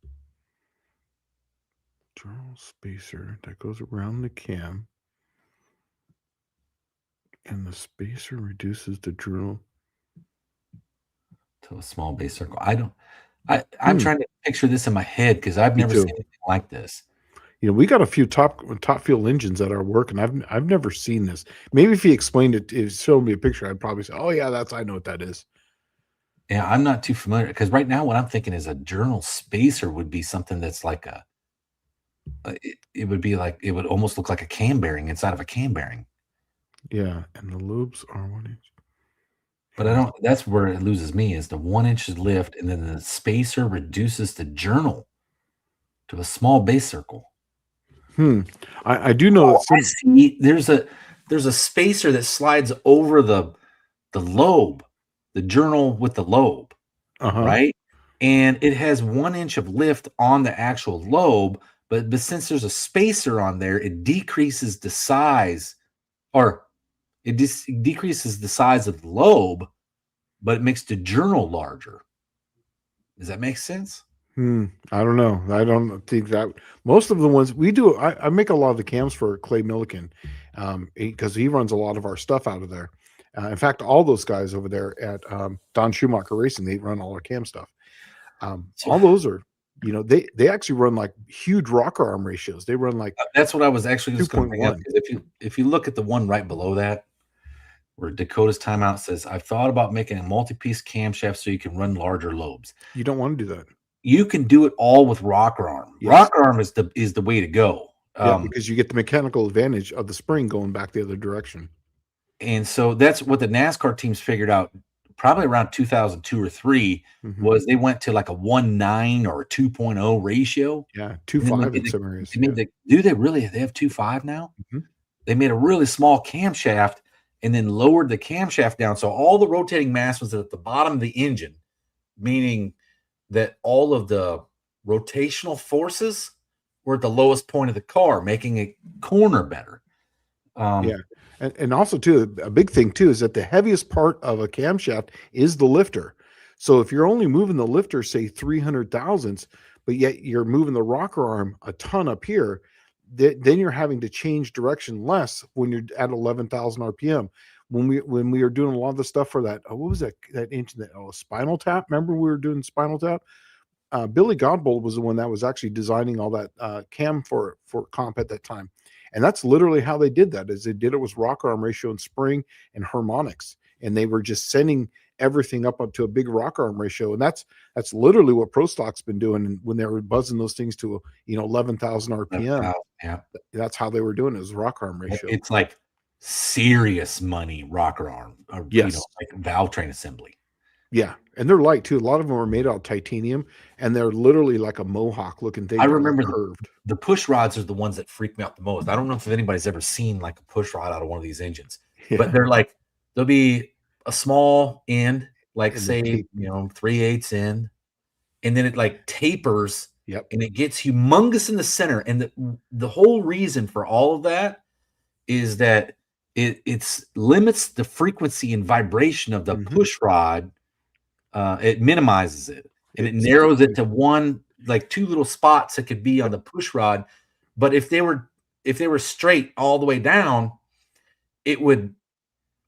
Journal spacer that goes around the cam, and the spacer reduces the journal to a small base circle. I'm trying to picture this in my head because I've never seen anything like this. We got a few top fuel engines at our work, and I've never seen this. Maybe if he explained it, if he showed me a picture, I'd probably say, "Oh yeah, I know what that is." Yeah, I'm not too familiar because right now what I'm thinking is a journal spacer would be something that's like it would almost look like a cam bearing inside of a cam bearing. Yeah, and the lobes are 1 inch. But that's where it loses me, is the 1-inch lift, and then the spacer reduces the journal to a small base circle. I do know I see there's a spacer that slides over the lobe, the journal with the lobe, right? And it has 1 inch of lift on the actual lobe, but since there's a spacer on there, it decreases the size, or it decreases the size of the lobe, but it makes the journal larger. Does that make sense? I don't know. I don't think that most of the ones we do, I make a lot of the cams for Clay Milliken because he runs a lot of our stuff out of there. In fact, all those guys over there at Don Schumacher Racing, they run all our cam stuff. All those are, they actually run like huge rocker arm ratios. They run like that's what I was actually just going to bring up. If you look at the one right below that, where Dakota's timeout says, "I've thought about making a multi-piece camshaft so you can run larger lobes." You don't want to do that. You can do it all with rocker arm. Yes. Rocker arm is the way to go. Because you get the mechanical advantage of the spring going back the other direction. And so that's what the NASCAR teams figured out probably around 2002 or 3 was they went to like a 1.9 or a 2.0 ratio. Yeah, 2.5 in some areas. Do they really? They have 2.5 now? They made a really small camshaft, and then lowered the camshaft down. So all the rotating mass was at the bottom of the engine, meaning that all of the rotational forces were at the lowest point of the car, making it corner better. Yeah. And also too, a big thing too is that the heaviest part of a camshaft is the lifter. So if you're only moving the lifter, say 300 thousandths, but yet you're moving the rocker arm a ton up here, then you're having to change direction less when you're at 11,000 RPM. When we are doing a lot of the stuff for that, what was that engine, that Spinal Tap? Remember we were doing Spinal Tap? Billy Godbold was the one that was actually designing all that cam for comp at that time. And that's literally how they did that, is they did it with rocker arm ratio and spring and harmonics. And they were just sending everything up to a big rocker arm ratio. And that's literally what Pro Stock's been doing. When they were buzzing those things to 11,000 RPM. Yeah. That's how they were doing it, was rocker arm ratio. It's like serious money rocker arm, or, yes, like valve train assembly. Yeah, and they're light too. A lot of them are made out of titanium, and they're literally like a mohawk looking thing. I remember curved. The push rods are the ones that freak me out the most. I don't know if anybody's ever seen like a push rod out of one of these engines, but they'll be a small end, like say 3/8 end, and then it like tapers. Yep. And it gets humongous in the center. And the whole reason for all of that is that it limits the frequency and vibration of the push rod. It minimizes it, and it narrows it to two little spots that could be on the push rod. But if they were straight all the way down, it would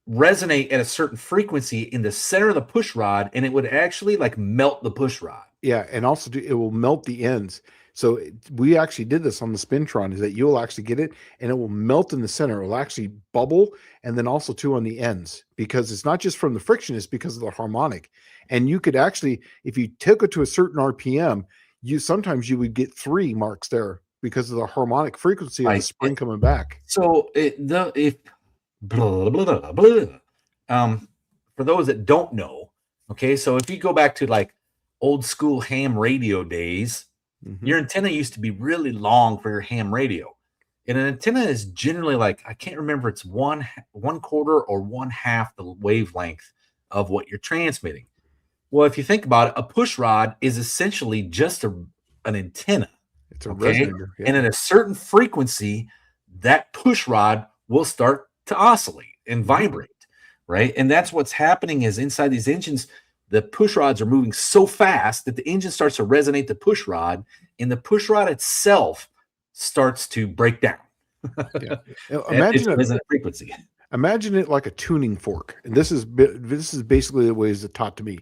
resonate at a certain frequency in the center of the push rod, and it would actually like melt the push rod. Yeah, and also it will melt the ends. So we actually did this on the Spintron, is that you'll actually get it and it will melt in the center. It will actually bubble, and then also too on the ends, because it's not just from the friction, it's because of the harmonic. And you could actually, if you took it to a certain RPM, sometimes you would get 3 marks there because of the harmonic frequency of the spring coming back. So for those that don't know, okay, so if you go back to like old school ham radio days, your antenna used to be really long for your ham radio. And an antenna is generally like, I can't remember, it's one quarter or 1/2 the wavelength of what you're transmitting. Well, if you think about it, a push rod is essentially just an antenna. It's a resonator. Yeah. And at a certain frequency, that push rod will start to oscillate and vibrate, right? And that's what's happening is inside these engines, the push rods are moving so fast that the engine starts to resonate the push rod, and the push rod itself starts to break down. Yeah. Imagine a frequency. Imagine it like a tuning fork, and this is basically the way it's taught to me.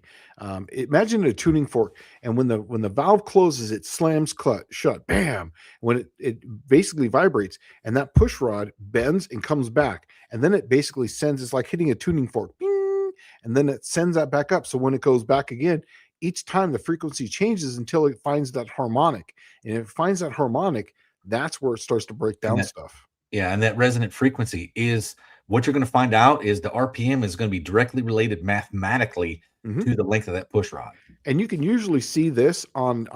Imagine a tuning fork, and when the valve closes, it slams shut. Bam! When it basically vibrates, and that push rod bends and comes back, and then it basically sends. It's like hitting a tuning fork. Bing! And then it sends that back up. So when it goes back again, each time the frequency changes until it finds that harmonic. And if it finds that harmonic, that's where it starts to break down stuff. Yeah, and that resonant frequency is what you're going to find out is the RPM is going to be directly related mathematically to the length of that push rod. And you can usually see this on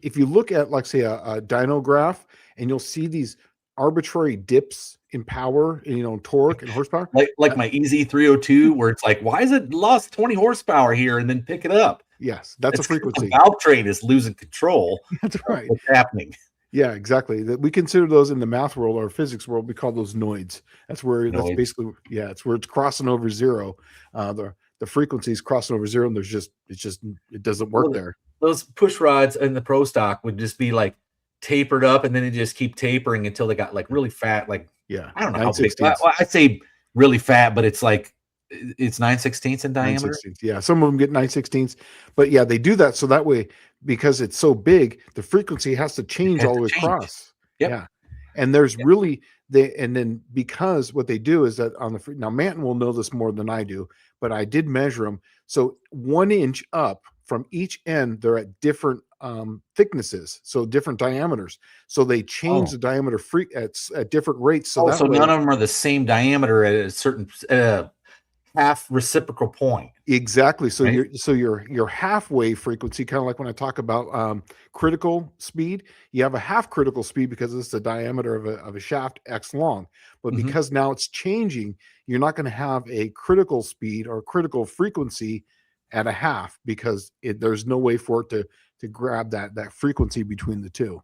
if you look at, like, say, a dyno graph, and you'll see these arbitrary dips in power, torque and horsepower, like my EZ302, where it's like, why is it lost 20 horsepower here and then pick it up? Yes, that's a frequency. The valve train is losing control. That's right. What's happening? Yeah, exactly. That we consider those in the math world or physics world. We call those noids. That's basically it's where it's crossing over zero. The frequency is crossing over zero, and it doesn't work there. Those push rods in the Pro Stock would just be like tapered up, and then it just keep tapering until they got like really fat. Like, I don't know how big. I'd say really fat, but it's like it's 9/16 in diameter. 9/16. Yeah, some of them get 9/16, but yeah, they do that so that way, because it's so big, the frequency has to change all the way across. Yep. Yeah, and there's and then because what they do is that now Manton will know this more than I do, but I did measure them. So 1 inch up from each end, they're at different thicknesses, so different diameters. So they change the diameter at different rates. So so none of them are the same diameter at a certain half reciprocal point. Exactly. So Right? your halfway frequency, kind of like when I talk about critical speed, you have a half critical speed because it's the diameter of a shaft X long. But Mhm. because now it's changing, you're not going to have a critical speed or critical frequency at a half because there's no way for it to grab that frequency between the two.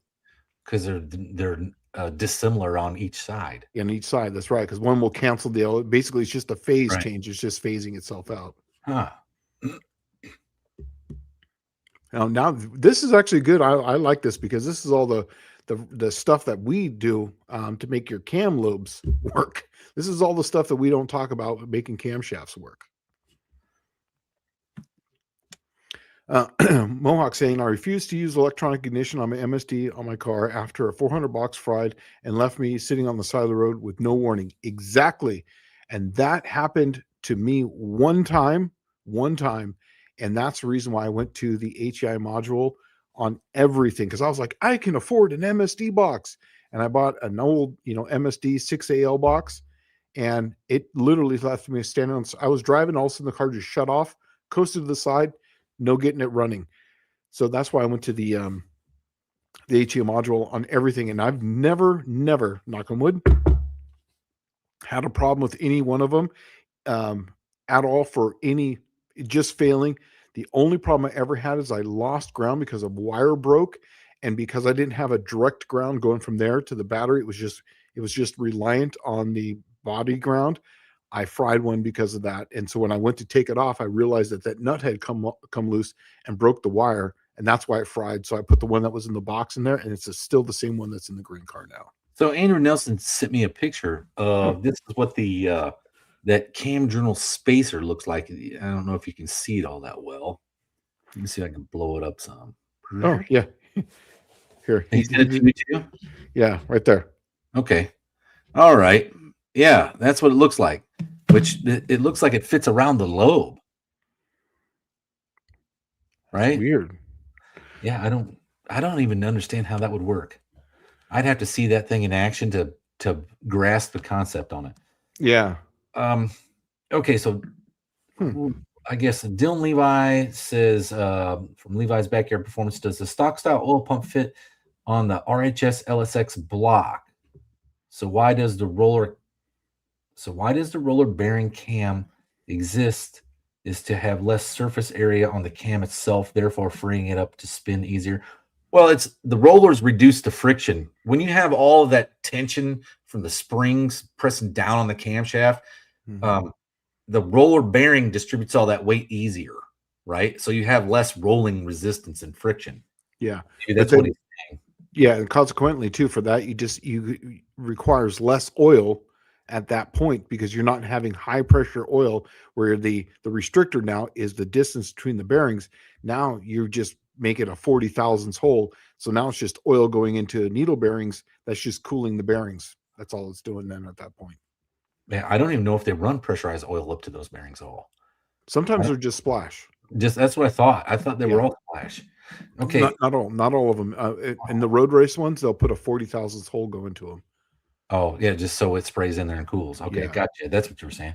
Because they're dissimilar on each side. On each side. That's right. Because one will cancel the other. Basically, it's just a phase Right. change. It's just phasing itself out. Huh. Now this is actually good. I like this because this is all the stuff that we do to make your cam lobes work. This is all the stuff that we don't talk about making camshafts work. Mohawk saying, I refuse to use electronic ignition on my MSD on my car after a 400 box fried and left me sitting on the side of the road with no warning. Exactly. And that happened to me one time. And that's the reason why I went to the HEI module on everything. Cause I was like, I can afford an MSD box. And I bought an old, MSD 6AL box. And it literally left me standing on, I was driving, all of a sudden the car just shut off, coasted to the side, no getting it running. So that's why I went to the HEI module on everything. And I've never, knock on wood, had a problem with any one of them at all for any, just failing. The only problem I ever had is I lost ground because a wire broke. And because I didn't have a direct ground going from there to the battery, it was just reliant on the body ground. I fried one because of that. And so when I went to take it off, I realized that nut had come loose and broke the wire. And that's why it fried. So I put the one that was in the box in there, and it's still the same one that's in the green car now. So Andrew Nelson sent me a picture of this is what the that Cam Journal spacer looks like. I don't know if you can see it all that well. Let me see if I can blow it up some. Oh, yeah. Here. He sent it to me too? Yeah, right there. Okay. All right. Yeah, that's what it looks like. Which it looks like it fits around the lobe. Right? Weird. Yeah, I don't even understand how that would work. I'd have to see that thing in action to grasp the concept on it. Yeah. Okay, so I guess Dylan Levi says from Levi's Backyard Performance, does the stock style oil pump fit on the RHS LSX block? So why does the roller bearing cam exist is to have less surface area on the cam itself, therefore freeing it up to spin easier? Well, it's the rollers reduce the friction. When you have all of that tension from the springs pressing down on the camshaft, the roller bearing distributes all that weight easier, right? So you have less rolling resistance and friction. Yeah. Maybe that's what he's saying. Yeah, and consequently too, for that, you requires less oil at that point because you're not having high pressure oil where the restrictor now is the distance between the bearings. Now you just make it a 40 thousandths hole. So now it's just oil going into needle bearings. That's just cooling the bearings. That's all it's doing then at that point. Man, I don't even know if they run pressurized oil up to those bearings at all. Sometimes they're just splash. That's what I thought. I thought they were all splash. Okay. Not all of them. In the road race ones, they'll put a 40 thousandths hole go into them. Oh, yeah, just so it sprays in there and cools. Okay, gotcha. That's what you were saying.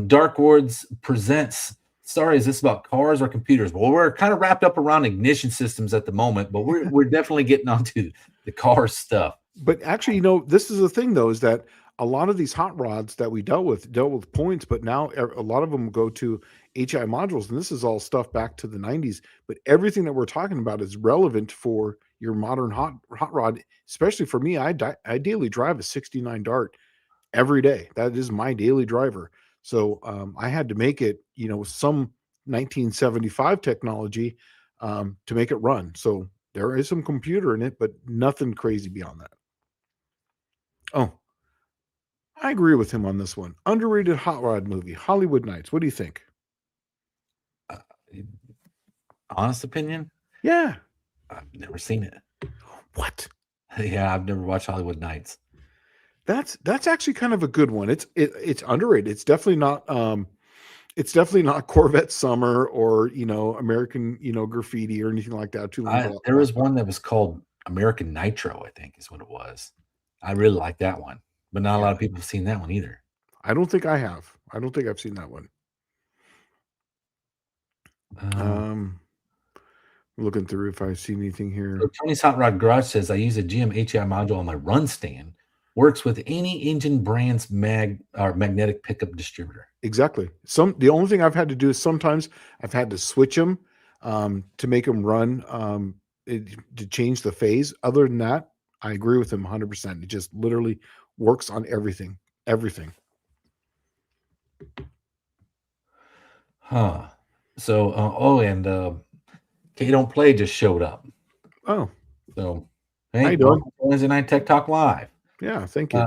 Dark Words presents. Sorry, is this about cars or computers? Well, we're kind of wrapped up around ignition systems at the moment, but we're definitely getting onto the car stuff. But actually, this is the thing though, is that a lot of these hot rods that we dealt with points, but now a lot of them go to HEI modules, and this is all stuff back to the 90s. But everything that we're talking about is relevant for your modern hot rod, especially for me. I daily drive a 69 Dart every day. That is my daily driver. So I had to make it, some 1975 technology to make it run. So there is some computer in it, but nothing crazy beyond that. Oh, I agree with him on this one. Underrated hot rod movie, Hollywood Nights. What do you think? Honest opinion? Yeah. I've never seen it. What? Yeah, I've never watched Hollywood Nights. That's actually kind of a good one. It's underrated. It's definitely not Corvette Summer or American Graffiti or anything like that. There was one that was called American Nitro, I think is what it was. I really like that one, but not a lot of people have seen that one either. I don't think I have. I don't think I've seen that one. Looking through if I see anything here. So Tony's Hot Rod Garage says I use a GM HI module on my run stand. Works with any engine brand's magnetic pickup distributor. Exactly. The only thing I've had to do is sometimes I've had to switch them to make them run to change the phase. Other than that, I agree with him 100%. It just literally works on everything. Everything. Huh. So, and K Don't Play just showed up. Oh. So, How you hey, doing? Wednesday Night Tech Talk Live. Yeah, thank you.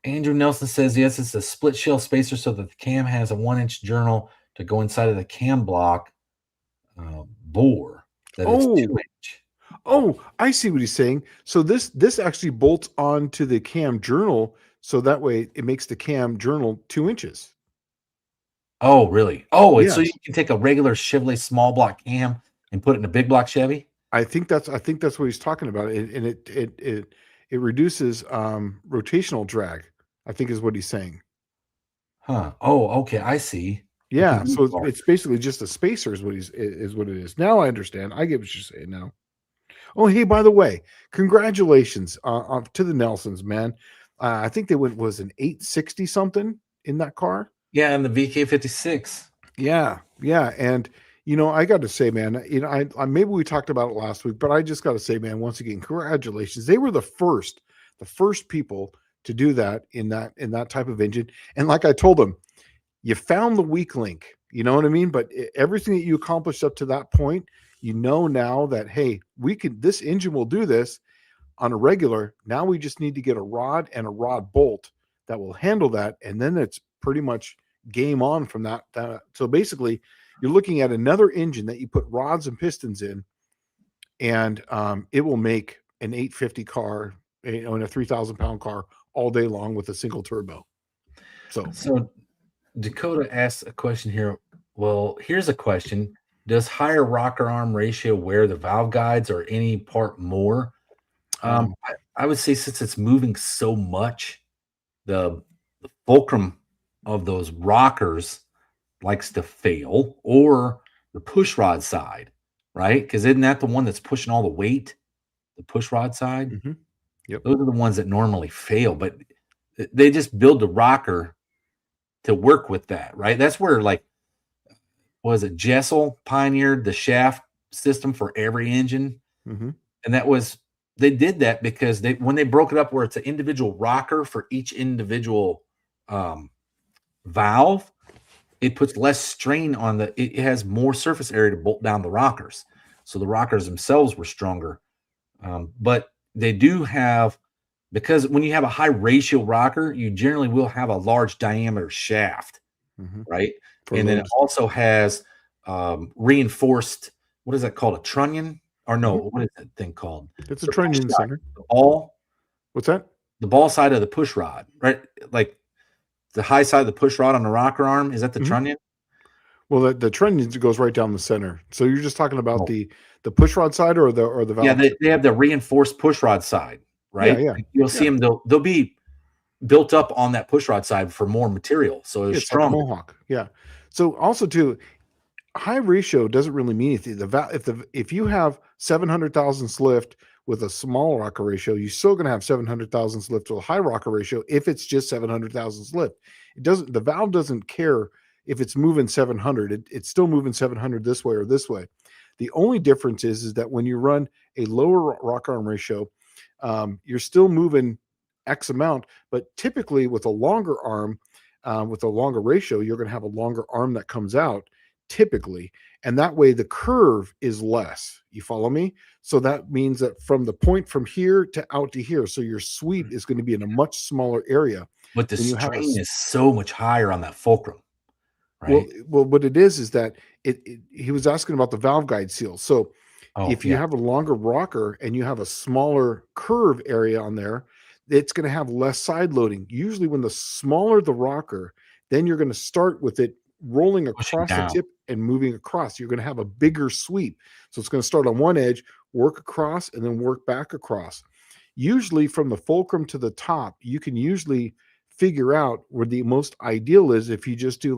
Andrew Nelson says, yes, it's a split shell spacer so that the cam has a 1-inch journal to go inside of the cam block bore. That is 2-inch. Oh, I see what he's saying. So this actually bolts onto the cam journal, so that way it makes the cam journal 2 inches. Oh, really? Oh, Yes. so you can take a regular Chevrolet small block cam and put it in a big block Chevy? I think that's what he's talking about. And it reduces rotational drag, I think is what he's saying. Huh. Oh, okay. I see. Yeah. So it's basically just a spacer is what it is. Now I understand. I get what you're saying now. Oh, hey, by the way, congratulations to the Nelsons, man. I think they was an 860 something in that car. Yeah, in the VK56. Yeah. And I got to say, man, I maybe we talked about it last week, but I just got to say, man, once again, congratulations. They were the first people to do that in that type of engine. And like I told them, you found the weak link, you know what I mean? But everything that you accomplished up to that point, now that, hey, this engine will do this on a regular. Now we just need to get a rod and a rod bolt that will handle that. And then it's pretty much game on from that. So basically you're looking at another engine that you put rods and pistons in, and it will make an 850 car, in a 3,000 pound car all day long with a single turbo. So Dakota asks a question here. Well, here's a question. Does higher rocker arm ratio wear the valve guides or any part more? I would say since it's moving so much, the fulcrum of those rockers likes to fail, or the push rod side, right? Because isn't that the one that's pushing all the weight? The push rod side? Mm-hmm. Yep. Those are the ones that normally fail, but they just build the rocker to work with that, right? That's where, like, was it Jessel pioneered the shaft system for every engine? Mm-hmm. And they did that because when they broke it up where it's an individual rocker for each individual valve, it puts less strain on it has more surface area to bolt down the rockers. So the rockers themselves were stronger. But they do have, because when you have a high ratio rocker, you generally will have a large diameter shaft, right? And then it also has reinforced, what is that called? A trunnion? Or no, what is that thing called? It's a trunnion center. The ball. What's that? The ball side of the push rod, right? Like the high side of the push rod on the rocker arm. Is that the trunnion? Well, the trunnion goes right down the center. So you're just talking about the push rod side or the valve? Yeah, they have the reinforced push rod side, right? Yeah. You'll see them. They'll be built up on that push rod side for more material, so it's strong. Like Mohawk. Yeah. So also too, high ratio doesn't really mean anything. If you have 700 thousandths lift with a small rocker ratio, you're still going to have 700 thousandths lift with a high rocker ratio. If it's just 700 thousandths lift, the valve doesn't care if it's moving 700. It's still moving 700 this way or this way. The only difference is that when you run a lower rocker arm ratio, you're still moving X amount, but typically with a longer arm, with a longer ratio, you're going to have a longer arm that comes out typically, and that way the curve is less. You follow me? So that means that from the point from here to out to here, so your sweep is going to be in a much smaller area. But the strain is so much higher on that fulcrum, right? Well, what it is that he was asking about the valve guide seal. So if you have a longer rocker and you have a smaller curve area on there, it's going to have less side loading. Usually when the smaller the rocker, then you're going to start with it rolling across the tip and moving across. You're going to have a bigger sweep. So it's going to start on one edge, work across, and then work back across. Usually from the fulcrum to the top, you can usually figure out where the most ideal is if you just do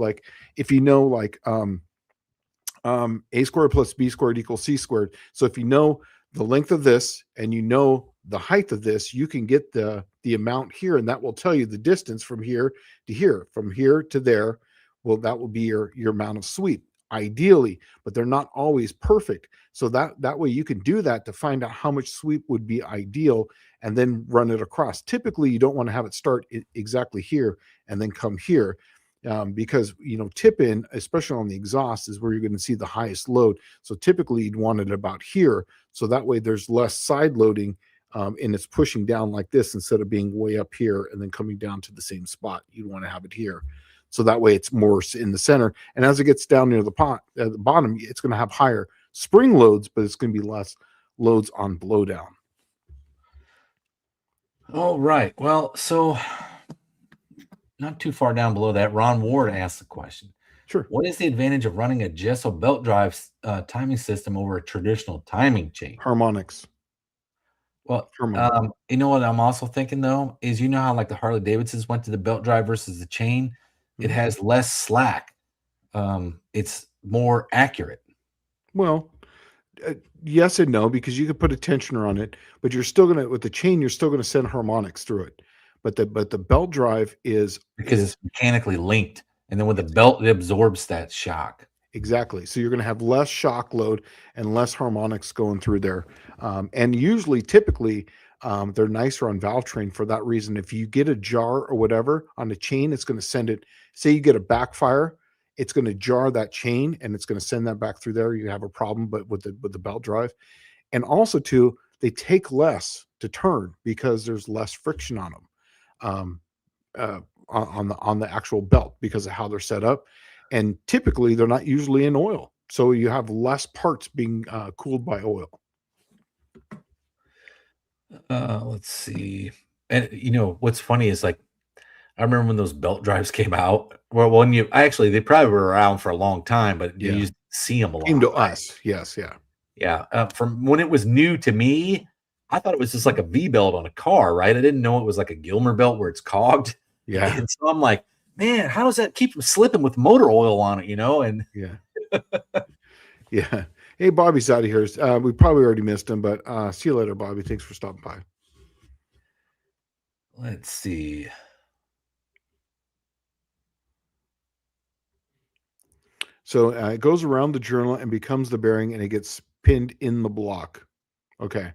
A squared plus B squared equals C squared. So if you know the length of this and you know the height of this, you can get the amount here, and that will tell you the distance from here to here, from here to there. Well, that will be your amount of sweep, ideally, but they're not always perfect. So that way you can do that to find out how much sweep would be ideal and then run it across. Typically, you don't want to have it start exactly here and then come here. Because tip in, especially on the exhaust, is where you're going to see the highest load. So typically you'd want it about here, so that way there's less side loading, and it's pushing down like this instead of being way up here and then coming down to the same spot. You'd want to have it here, so that way it's more in the center. And as it gets down near the bottom, it's going to have higher spring loads, but it's going to be less loads on blowdown. All right. Well, so not too far down below that, Ron Ward asked the question. Sure. What is the advantage of running a Gesso belt drive timing system over a traditional timing chain? Harmonics. Well, you know what I'm also thinking, though, is how like the Harley Davidsons went to the belt drive versus the chain? Mm-hmm. It has less slack. It's more accurate. Well, yes and no, because you could put a tensioner on it, but you're still with the chain, you're still going to send harmonics through it. But the belt drive is it's mechanically linked, and then with the belt, it absorbs that shock. Exactly. So you're going to have less shock load and less harmonics going through there. And usually, typically, they're nicer on valve train for that reason. If you get a jar or whatever on the chain, it's going to send it. Say you get a backfire, it's going to jar that chain and it's going to send that back through there. You have a problem, but with the belt drive, and also too, they take less to turn because there's less friction on them. On the actual belt because of how they're set up, and typically they're not usually in oil, so you have less parts being cooled by oil. Let's see. And what's funny is, like, I remember when those belt drives came out. Well, they probably were around for a long time, but you used to see them a lot. Came to us, yes, yeah. From when it was new to me, I thought it was just like a V belt on a car, right? I didn't know it was like a Gilmer belt where it's cogged. Yeah. And so I'm like, man, how does that keep from slipping with motor oil on it, And yeah. Yeah. Hey, Bobby's out of here. We probably already missed him, but see you later, Bobby. Thanks for stopping by. Let's see. So it goes around the journal and becomes the bearing, and it gets pinned in the block. Okay.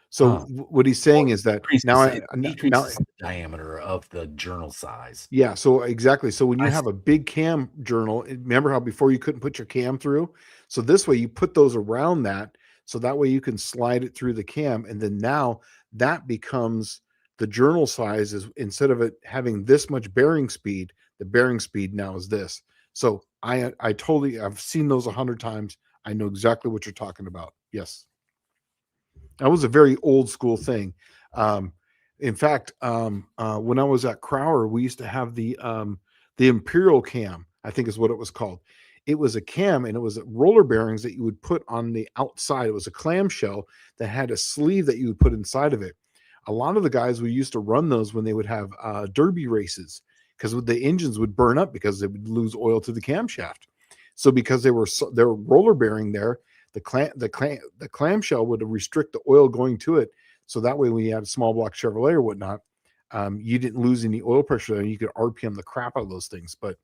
So what he's saying is that now the diameter of the journal size. Yeah. So exactly. So when you have a big cam journal, remember how before you couldn't put your cam through? So this way you put those around that. So that way you can slide it through the cam. And then now that becomes the journal size is, instead of it having this much bearing speed, the bearing speed now is this. So I've seen those 100 times. I know exactly what you're talking about. Yes. That was a very old school thing. In fact, when I was at Crowder, we used to have the Imperial cam, I think is what it was called. It was a cam, and it was roller bearings that you would put on the outside. It was a clamshell that had a sleeve that you would put inside of it. A lot of the guys we used to run those when they would have derby races, because the engines would burn up because they would lose oil to the camshaft. So because they were roller bearing there, the clamshell would restrict the oil going to it. So that way, when you had a small block Chevrolet or whatnot, you didn't lose any oil pressure there, and you could RPM the crap out of those things. But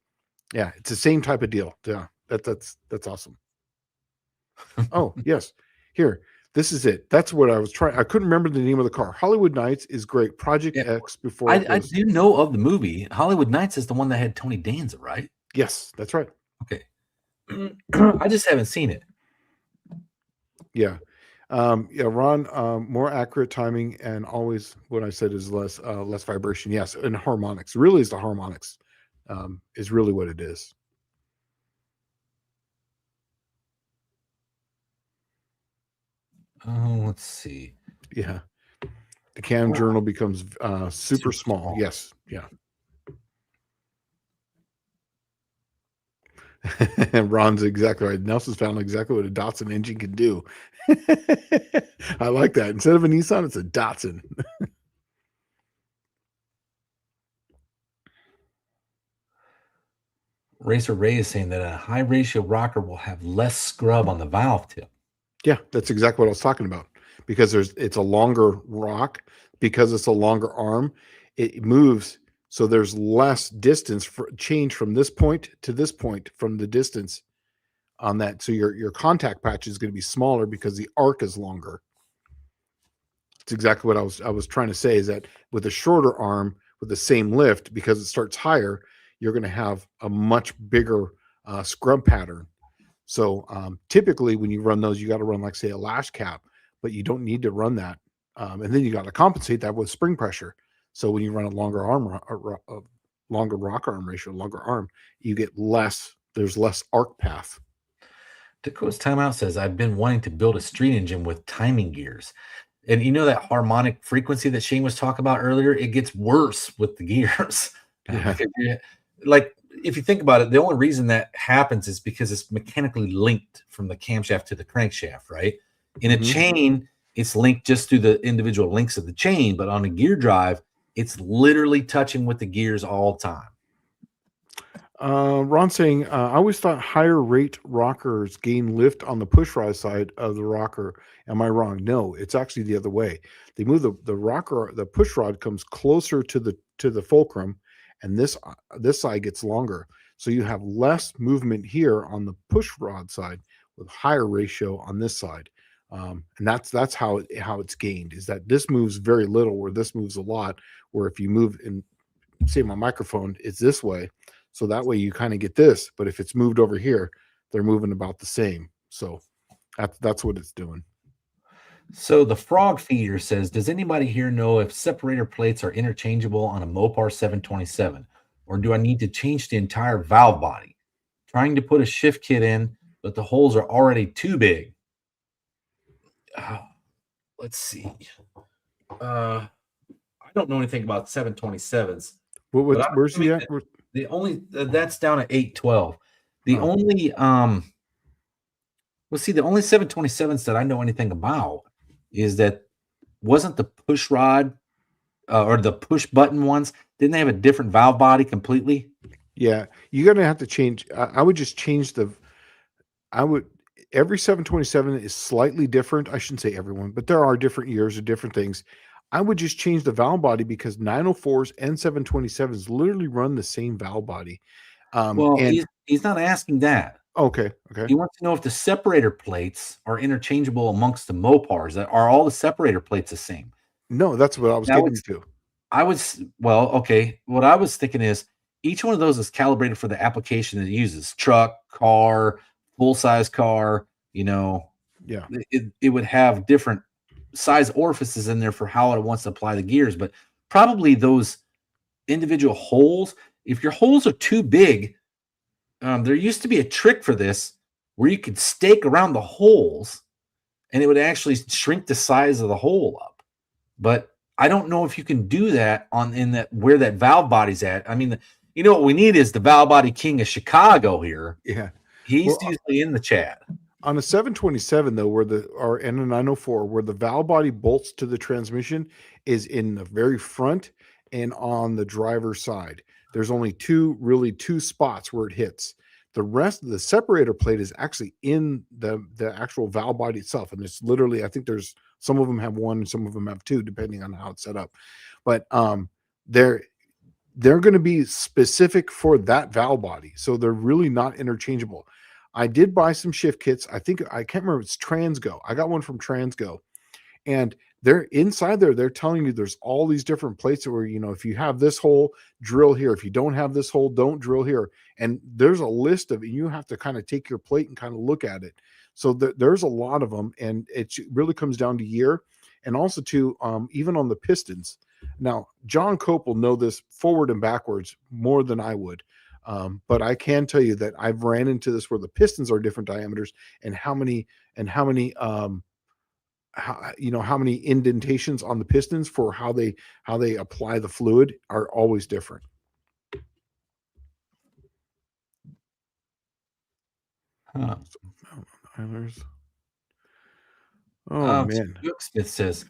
yeah, it's the same type of deal. Yeah, that's awesome. Oh yes, here, this is it. That's what I was trying. I couldn't remember the name of the car. Hollywood Nights is great. Project X before. I do know of the movie. Hollywood Nights is the one that had Tony Danza, right? Yes, that's right. Okay, I just haven't seen it. Yeah. Ron, more accurate timing, and always what I said is less vibration. Yes, and harmonics. Really is the harmonics is really what it is. Let's see. Yeah. The cam journal becomes super small. Yes. Yeah. And Ron's exactly right. Nelson's found exactly what a Datsun engine can do. I like that. Instead of a Nissan, it's a Datsun. Racer Ray is saying that a high ratio rocker will have less scrub on the valve tip. Yeah, that's exactly what I was talking about. Because it's a longer rock, because it's a longer arm, it moves, so there's less distance for change from this point to this point from the distance on that. So your contact patch is going to be smaller because the arc is longer. It's exactly what I was trying to say, is that with a shorter arm with the same lift, because it starts higher, you're going to have a much bigger scrub pattern. So typically when you run those, you got to run, like, say, a lash cap, but you don't need to run that. And then you got to compensate that with spring pressure. So when you run a longer arm, longer rock arm ratio, longer arm, you get less, there's less arc path. Dakota's Timeout says, I've been wanting to build a street engine with timing gears. And you know that harmonic frequency that Shane was talking about earlier? It gets worse with the gears. Yeah. Like, if you think about it, the only reason that happens is because it's mechanically linked from the camshaft to the crankshaft, right? In a chain, it's linked just through the individual links of the chain, but on a gear drive, it's literally touching with the gears all the time. Ron saying, I always thought higher rate rockers gain lift on the push rod side of the rocker. Am I wrong? No, it's actually the other way. They move the rocker, the push rod comes closer to the fulcrum, and this side gets longer. So you have less movement here on the push rod side with higher ratio on this side. And that's how it's gained, is that this moves very little, where this moves a lot, where if you move in, say, my microphone is this way, so that way you kind of get this, but if it's moved over here, they're moving about the same. So that's what it's doing. So the Frog Feeder says, does anybody here know if separator plates are interchangeable on a Mopar 727, or do I need to change the entire valve body? Trying to put a shift kit in, but the holes are already too big. Let's see. I don't know anything about 727s. Where's he at? The only that's down at 812. The only the only 727s that I know anything about is that wasn't the push rod or the push button ones, didn't they have a different valve body completely? Yeah, you're gonna have to change. I would just change every 727 is slightly different. I shouldn't say everyone, but there are different years of different things. I would just change the valve body, because 904s and 727s literally run the same valve body. Well, he's not asking that. Okay. He wants to know if the separator plates are interchangeable amongst the Mopars. Are all the separator plates the same? No, that's what I was getting to. What I was thinking is each one of those is calibrated for the application that it uses: truck, car, full-size car. Yeah, it would have different size orifices in there for how it wants to apply the gears, but probably those individual holes, if your holes are too big, there used to be a trick for this where you could stake around the holes and it would actually shrink the size of the hole up. But I don't know if you can do that where that valve body's at. I mean, what we need is the valve body king of Chicago here. Yeah. He's usually in the chat. On a 727, though, or in a 904, where the valve body bolts to the transmission is in the very front and on the driver's side. There's only two spots where it hits. The rest of the separator plate is actually in the actual valve body itself. And it's literally, I think there's some of them have one and some of them have two, depending on how it's set up. But they're going to be specific for that valve body. So they're really not interchangeable. I did buy some shift kits. I can't remember. It's Transgo. I got one from Transgo, and they're inside there. They're telling you there's all these different plates where, if you have this hole, drill here. If you don't have this hole, don't drill here. And there's a list of, you have to kind of take your plate and kind of look at it. So there's a lot of them, and it really comes down to year, and also to even on the pistons. Now, John Cope will know this forward and backwards more than I would. But I can tell you that I've ran into this where the pistons are different diameters, and how many indentations on the pistons for how they apply the fluid are always different. Man. Smith says,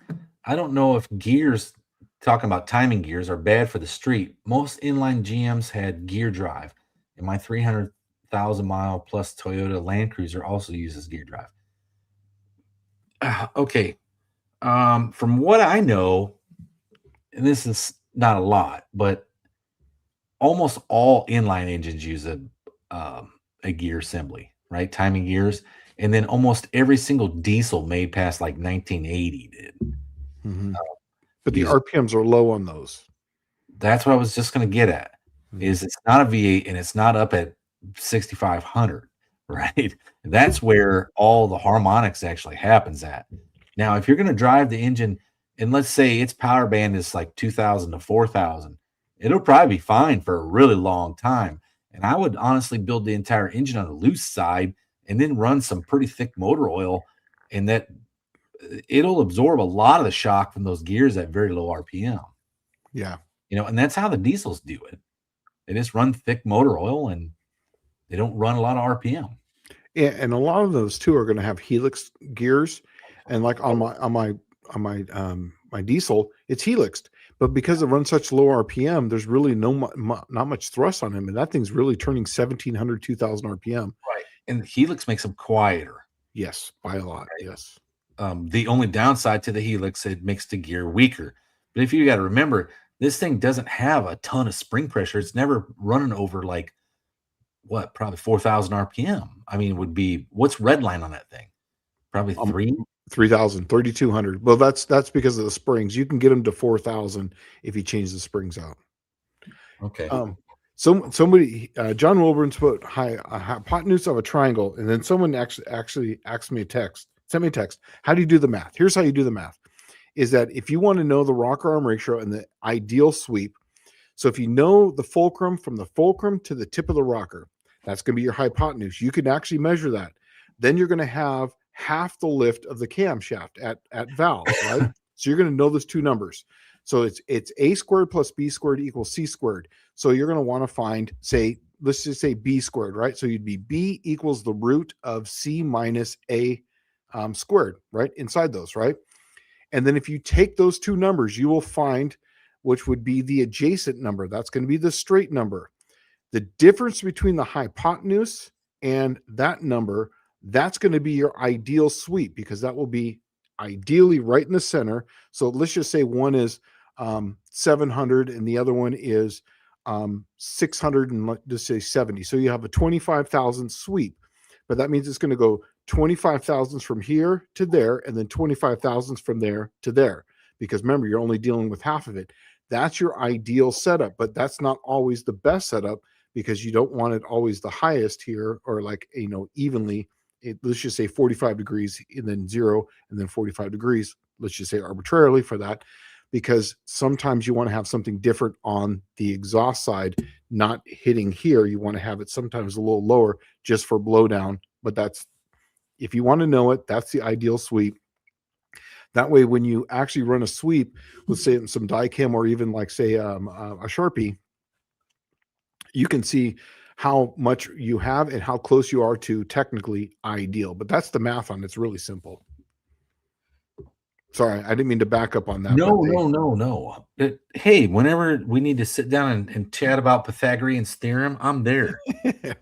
I don't know if gears, talking about timing gears, are bad for the street. Most inline GMs had gear drive. and my 300,000 mile plus Toyota Land Cruiser also uses gear drive. Okay. From what I know, and this is not a lot, but almost all inline engines use a gear assembly, right? Timing gears. And then almost every single diesel made past like 1980 did. Mm-hmm. But the use- RPMs are low on those. That's what I was just going to get at. Mhm. Is it's not a V8 and it's not up at 6,500, right? That's where all the harmonics actually happens at. Now, if you're going to drive the engine, and let's say its power band is like 2,000 to 4,000, it'll probably be fine for a really long time. And I would honestly build the entire engine on the loose side and then run some pretty thick motor oil, and that it'll absorb a lot of the shock from those gears at very low RPM. Yeah. And that's how the diesels do it. They just run thick motor oil and they don't run a lot of RPM. Yeah, and a lot of those too are going to have helix gears, and like on my diesel, it's helixed. But because it runs such low RPM, there's really not much thrust on him, and that thing's really turning 1,700, 2,000 RPM. Right, and the helix makes them quieter. Yes, by a lot. Right. Yes. The only downside to the helix, it makes the gear weaker. But if you got to remember, this thing doesn't have a ton of spring pressure. It's never running over like probably 4,000 RPM. I mean, what's red line on that thing? Probably 3,000, 3,200. Well, that's because of the springs. You can get them to 4,000 if you change the springs out. Okay. Somebody, John Wilburn's put hypotenuse of a triangle, and then someone actually sent me a text. How do you do the math? Here's how you do the math: is that if you want to know the rocker arm ratio and the ideal sweep, so if you know the fulcrum from the fulcrum to the tip of the rocker, that's going to be your hypotenuse. You can actually measure that. Then you're going to have half the lift of the camshaft at valve, right? So you're going to know those two numbers. So it's a squared plus b squared equals c squared. So you're going to want to find, let's just say b squared, right? So you'd be b equals the root of c minus a squared, right? Inside those, right? And then if you take those two numbers, you will find which would be the adjacent number. That's going to be the straight number. The difference between the hypotenuse and that number, that's going to be your ideal sweep, because that will be ideally right in the center. So let's just say one is 700 and the other one is 600 and let's just say 70. So you have a 25,000 sweep, but that means it's going to go 25,000 from here to there and then 25,000 from there to there, because remember, you're only dealing with half of it. That's your ideal setup, but that's not always the best setup, because you don't want it always the highest here, or like, evenly. Let's just say 45 degrees and then 0 and then 45 degrees. Let's just say arbitrarily for that, because sometimes you want to have something different on the exhaust side, not hitting here. You want to have it sometimes a little lower just for blowdown. But if you want to know it, that's the ideal sweep. That way, when you actually run a sweep, let's say some Dicam or even like say a Sharpie, you can see how much you have and how close you are to technically ideal. But that's the math on it. It's really simple. Sorry, I didn't mean to back up on that. No. But, hey, whenever we need to sit down and chat about Pythagorean's theorem, I'm there.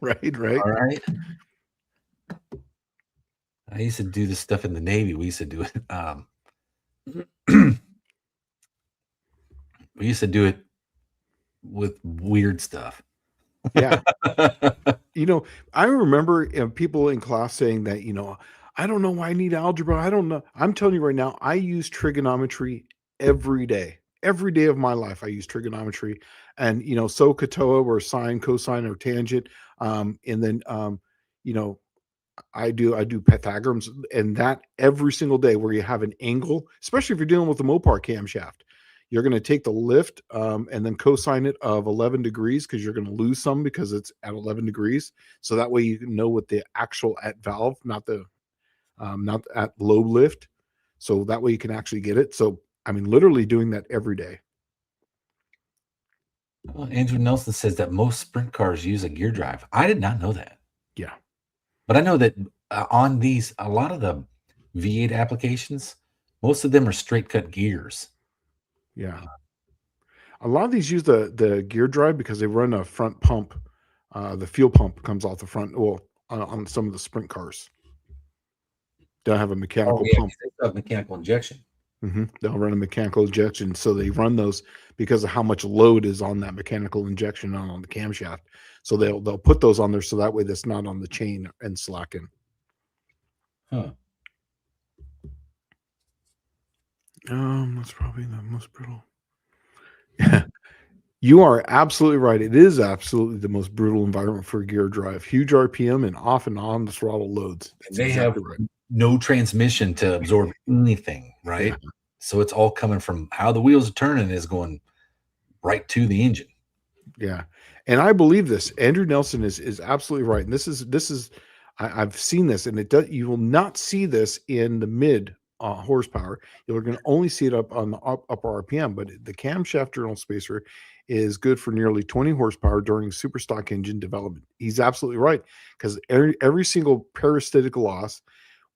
Right. All right. I used to do this stuff in the Navy. We used to do it. We used to do it with weird stuff. Yeah. I remember people in class saying that, I don't know why I need algebra. I don't know. I'm telling you right now, I use trigonometry every day. Every day of my life, I use trigonometry. And, SOHCAHTOA or sine, cosine, or tangent. And then, I do Pythagoras, and that every single day, where you have an angle, especially if you're dealing with the Mopar camshaft. You're going to take the lift and then cosine it of 11 degrees, because you're going to lose some because it's at 11 degrees. So that way you can know what the actual at valve, not at low lift. So that way you can actually get it. So, literally doing that every day. Well, Andrew Nelson says that most sprint cars use a gear drive. I did not know that. Yeah. But I know that on a lot of the V8 applications, most of them are straight cut gears. Yeah. A lot of these use the gear drive because they run a front pump The fuel pump comes off the front. Well, on some of the sprint cars, they'll have a mechanical pump. They still have mechanical injection. They'll run a mechanical injection, so they run those because of how much load is on that mechanical injection on the camshaft. So they'll put those on there so that way that's not on the chain and slacking. Huh. That's probably the most brutal. You are absolutely right. It is absolutely the most brutal environment for a gear drive. Huge RPM and off and on the throttle loads. That's they exactly have no transmission to absorb anything, right? Yeah. So it's all coming from how the wheels are turning is going right to the engine. Yeah. And I believe this. Andrew Nelson is absolutely right. And this is I've seen this, and you will not see this in the mid horsepower. You're going to only see it up on the upper RPM, but the camshaft journal spacer is good for nearly 20 horsepower during super stock engine development. He's absolutely right, because every single parasitic loss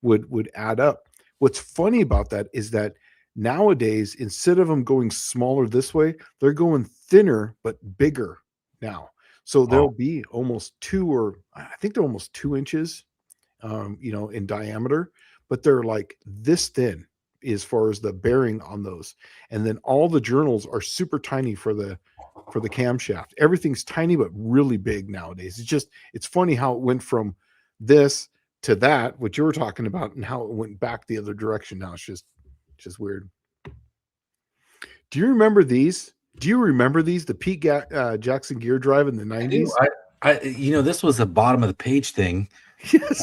would add up. What's funny about that is that nowadays, instead of them going smaller this way, they're going thinner but bigger now. So there'll be almost 2 inches, in diameter, but they're like this thin as far as the bearing on those. And then all the journals are super tiny for the camshaft. Everything's tiny but really big nowadays. It's funny how it went from this to that, what you were talking about, and how it went back the other direction. Now it's just weird. Do you remember these? The Pete Jackson gear drive in the 90s? I this was a bottom of the page thing. Yes.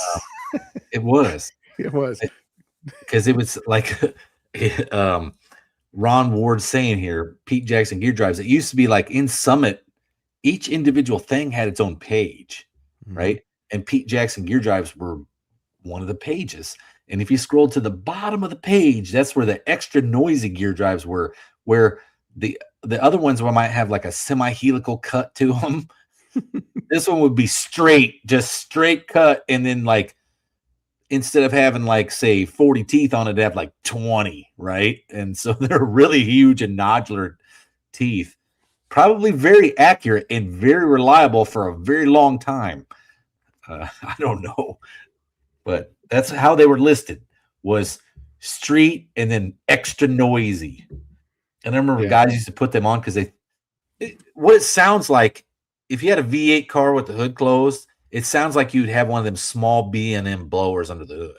It was. It was. Because it was like Ron Ward saying here, Pete Jackson gear drives. It used to be like in Summit, each individual thing had its own page, right? And Pete Jackson gear drives were one of the pages. And if you scroll to the bottom of the page, that's where the extra noisy gear drives were, where the other ones might have like a semi-helical cut to them. This one would be just straight cut, and then like instead of having like say 40 teeth on it, it'd have like 20, right? And so they're really huge and nodular teeth, probably very accurate and very reliable for a very long time. I don't know, but that's how they were listed, was street and then extra noisy. And I remember guys used to put them on because what it sounds like, if you had a V8 car with the hood closed, it sounds like you'd have one of them small B&M blowers under the hood.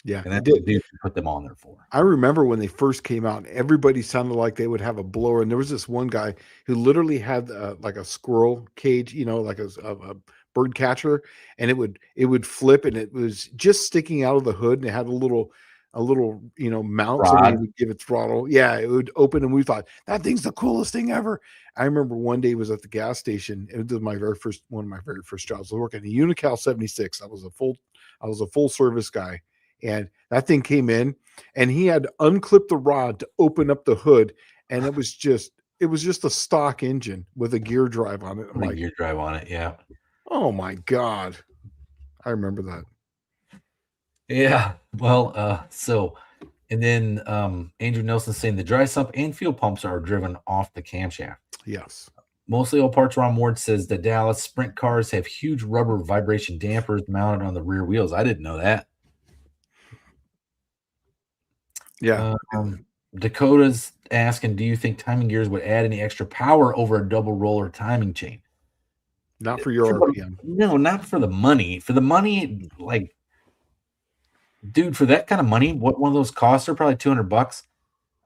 Yeah, and that's what you put them on there for. I remember when they first came out, everybody sounded like they would have a blower. And there was this one guy who literally had like a squirrel cage, like a bird catcher, and it would flip, and it was just sticking out of the hood, and it had a little mount so it would give it throttle. Yeah, it would open, and we thought that thing's the coolest thing ever. I remember one day was at the gas station. It was one of my very first jobs. I was working at a Unocal 76. I was a full service guy, and that thing came in, and he had to unclip the rod to open up the hood, and it was just a stock engine with a gear drive on it. Gear drive on it, yeah. Oh my God, I remember that. Yeah, well, and then Andrew Nelson saying the dry sump and fuel pumps are driven off the camshaft. Yes. Mostly all parts. Ron Ward says the Dallas sprint cars have huge rubber vibration dampers mounted on the rear wheels. I didn't know that. Yeah. Dakota's asking, do you think timing gears would add any extra power over a double roller timing chain? Not for your RPM. No, not for the money. For the money, like, dude, for that kind of money, what one of those costs are probably $200.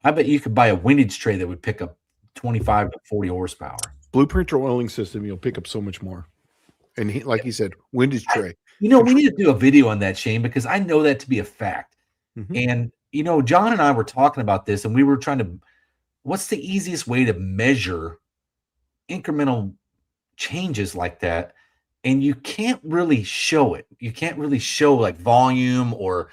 I bet you could buy a windage tray that would pick up 25 to 40 horsepower. Blueprint or oiling system, you'll pick up so much more. And he said, windage tray. We need to do a video on that, Shane, because I know that to be a fact. And, John and I were talking about this, and we were trying to, what's the easiest way to measure incremental changes like that? And you can't really show it. You can't really show like volume or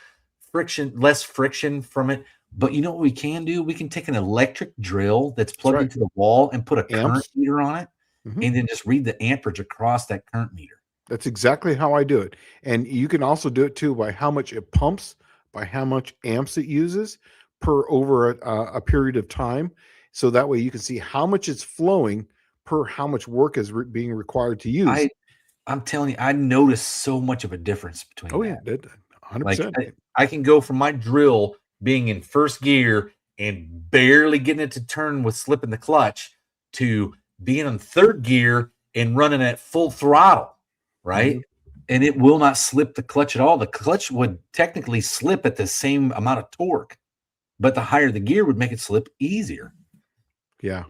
friction, less friction from it. But you know what we can do? We can take an electric drill that's plugged into the wall and put a current meter on it, and then just read the amperage across that current meter. That's exactly how I do it. And you can also do it too by how much it pumps, by how much amps it uses per over a period of time. So that way you can see how much it's flowing per how much work is being required to use. I'm telling you, I noticed so much of a difference between Oh yeah, that. that Like 100%. I can go from my drill being in first gear and barely getting it to turn with slipping the clutch to being in third gear and running at full throttle, right? Mhm. And it will not slip the clutch at all. The clutch would technically slip at the same amount of torque, but the higher the gear would make it slip easier. Yeah.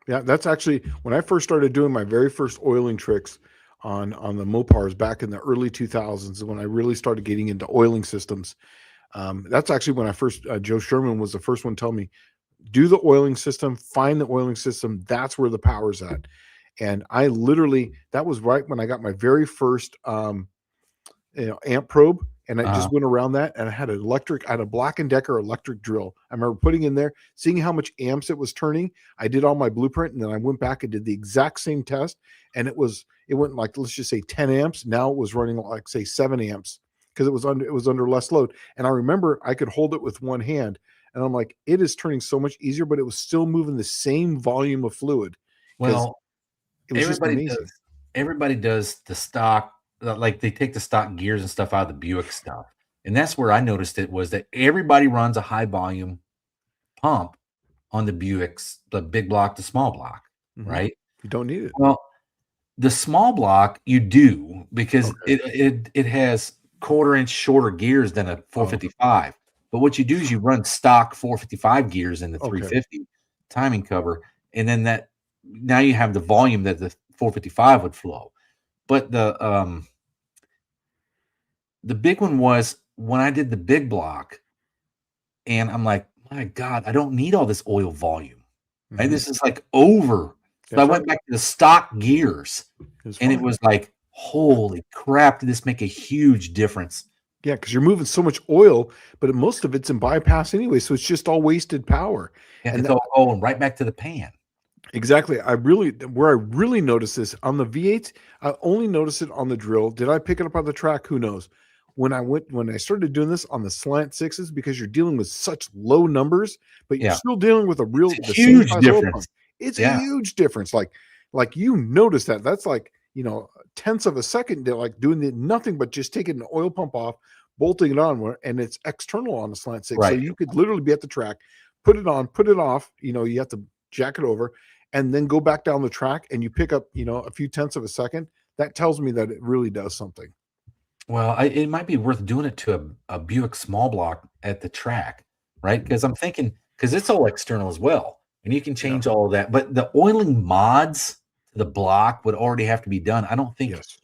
Yeah, that's actually when I first started doing my very first oiling tricks on the Mopars back in the early 2000s, when I really started getting into oiling systems. That's actually when I first Joe Sherman was the first one to tell me, do the oiling system, find the oiling system. That's where the power's at. And I literally, that was right when I got my very first amp probe, and I Uh, just went around that, and I had a Black and Decker electric drill. I remember putting in there, seeing how much amps it was turning. I did all my blueprint, and then I went back and did the exact same test, and it went like, let's just say 10 amps. Now it was running like, say, 7 amps, because it was under less load. And I remember I could hold it with one hand, and I'm like, it is turning so much easier, but it was still moving the same volume of fluid, because well, it was just everybody amazing. does. Everybody does the stock, like they take the stock gears and stuff out of the Buick stuff, and that's where I noticed it was that everybody runs a high volume pump on the Buicks, the big block, the small block, Mhm. right? You don't need it. Well, the small block you do because Okay. it has quarter-inch shorter gears than a Oh, 455. But what you do is you run stock 455 gears in the okay. 350 timing cover, and then that now you have the volume that the 455 would flow. But the big one was when I did the big block, and I'm like, my God, I don't need all this oil volume. Right? Mhm. This is like over. So I That's went right. back to the stock gears, It's and it fine. was like, holy crap, did this make a huge difference? Yeah, because you're moving so much oil, but most of it's in bypass anyway, so it's just all wasted power. Yeah, And it's that, all going right back to the pan. exactly, where I really noticed this on the V8s, I only noticed it on the drill. Did I pick it up on the track? Who knows? When I started doing this on the slant sixes, because you're dealing with such low numbers, but you're Yeah, still dealing with it's the a same huge size oil difference. pump. It's a Yeah, huge difference. Like you notice that. That's like, tenths of a second. They're like doing nothing but just taking the oil pump off, bolting it on, and it's external on the slant six. So right. you could literally be at the track, put it on, put it off. You have to jack it over, and then go back down the track, and you pick up, a few tenths of a second. That tells me that it really does something. Well, it might be worth doing it to a Buick small block at the track, right? Because I'm thinking, because it's all external as well, and you can Yeah. change all of that. But the oiling mods to the block would already have to be done. Yes.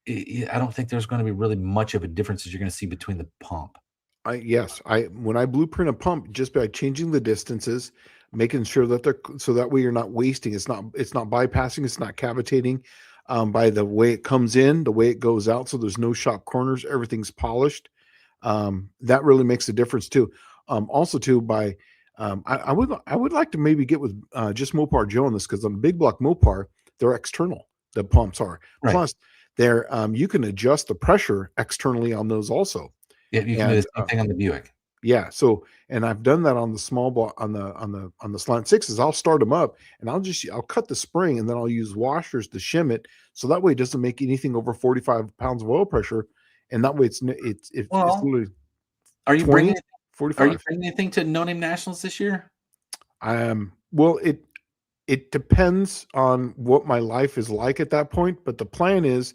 I don't think there's going to be really much of a difference as you're going to see between the pump. I when I blueprint a pump, just by changing the distances, making sure that they're so that way you're not wasting. It's not bypassing. It's not cavitating. By the way it comes in, the way it goes out, so there's no sharp corners. Everything's polished. That really makes a difference too. Also too, I would like to maybe get with just Mopar Joe on this, because on the big block Mopar, they're external. The pumps are. Right. Plus, you can adjust the pressure externally on those also. Yeah, you can do And the same thing on the Buick. yeah, so, and I've done that on the small block, on the slant sixes. I'll start them up, and I'll cut the spring, and then I'll use washers to shim it, so that way it doesn't make anything over 45 pounds of oil pressure, and that way it's Well, literally are you 20, bringing are you 45. bringing anything to No Name Nationals this year? Well, it depends on what my life is like at that point, but the plan is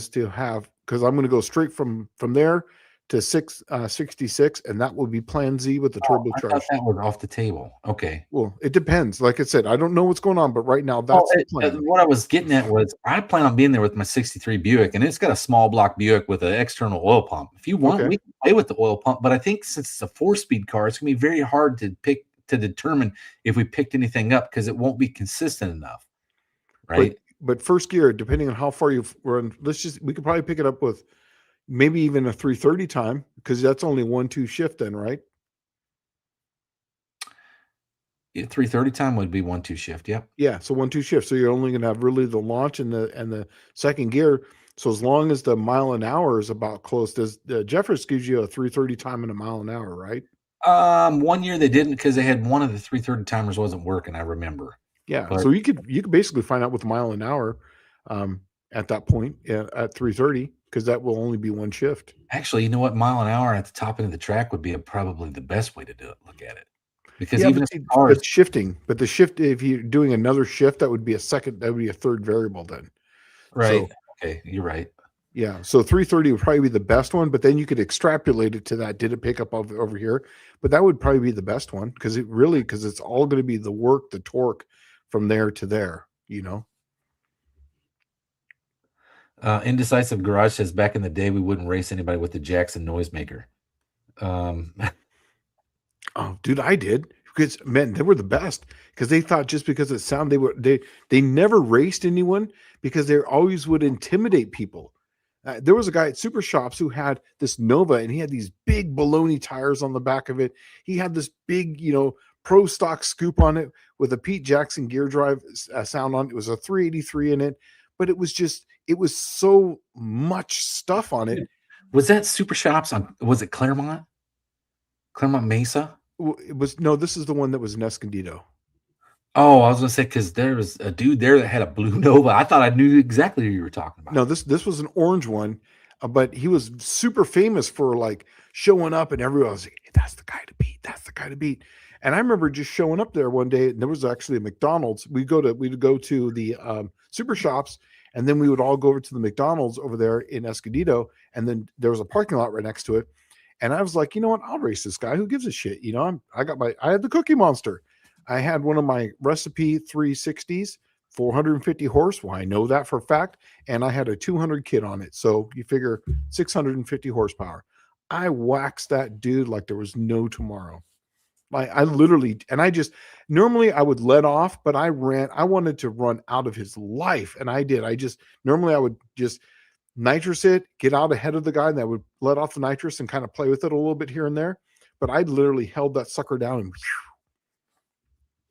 to have, because I'm going to go straight from there to 66, and that will be Plan Z with the Oh, I thought turbocharged. that was off the table. Okay. Well, it depends. Like I said, I don't know what's going on, but right now Well, that's the plan. what I was getting at was I plan on being there with my 63 Buick, and it's got a small block Buick with an external oil pump. If you want, Okay. we can play with the oil pump, but I think since it's a 4-speed car, it's gonna be very hard to determine if we picked anything up because it won't be consistent enough, But right? but first gear, depending on how far you've run, we could probably pick it up with maybe even a 330 time, because that's only 1-2 shift then, right? Yeah, 330 time would be 1-2 shift. Yep. Yeah, so 1-2 shift. So you're only gonna have really the launch and the second gear. So as long as the mile an hour is about close, does the Jeffers gives you a 330 time and a mile an hour, right? 1 year they didn't because they had one of the 330 timers wasn't working, I remember. Yeah. But So you could basically find out with mile an hour. at that point at 3:30 because that will only be one shift. Actually, you know what? Mile an hour at the top end of the track would be probably the best way to do it. Look at it, because Yeah, even but if see, the car is but shifting, but the shift, if you're doing another shift, that would be a third variable then. right, So okay, you're right. yeah, so 3:30 would probably be the best one, but then you could extrapolate it to that. Did it pick up over here? But that would probably be the best one because it's all going to be the work, the torque from there to there, you know. Indecisive Garage says back in the day we wouldn't race anybody with the Jackson noisemaker. Oh, dude, I did because man, they were the best because they thought just because it sounded they never raced anyone because they always would intimidate people. There was a guy at Super Shops who had this Nova and he had these big baloney tires on the back of it. He had this big, pro stock scoop on it with a Pete Jackson gear drive sound on it. It was a 383 in it, but it was so much stuff on it. Was that Super Shops was it Claremont Mesa? This is the one that was in Escondido. Oh, I was gonna say because there was a dude there that had a blue Nova. I thought I knew exactly who you were talking about. No, this was an orange one, but he was super famous for like showing up, and everyone was like, hey, "That's the guy to beat. That's the guy to beat." And I remember just showing up there one day, and there was actually a McDonald's. We'd go to the Super Shops, and then we would all go over to the McDonald's over there in Escondido, and then there was a parking lot right next to it. And I was like, you know what? I'll race this guy. Who gives a shit? I had the Cookie Monster. I had one of my Recipe 360s, 450 horse. Well, I know that for a fact. And I had a 200 kit on it. So you figure 650 horsepower. I waxed that dude like there was no tomorrow. I literally, and normally I would let off, but I wanted to run out of his life. And I did. Normally I would just nitrous it, get out ahead of the guy, and I would let off the nitrous and kind of play with it a little bit here and there. But I literally held that sucker down and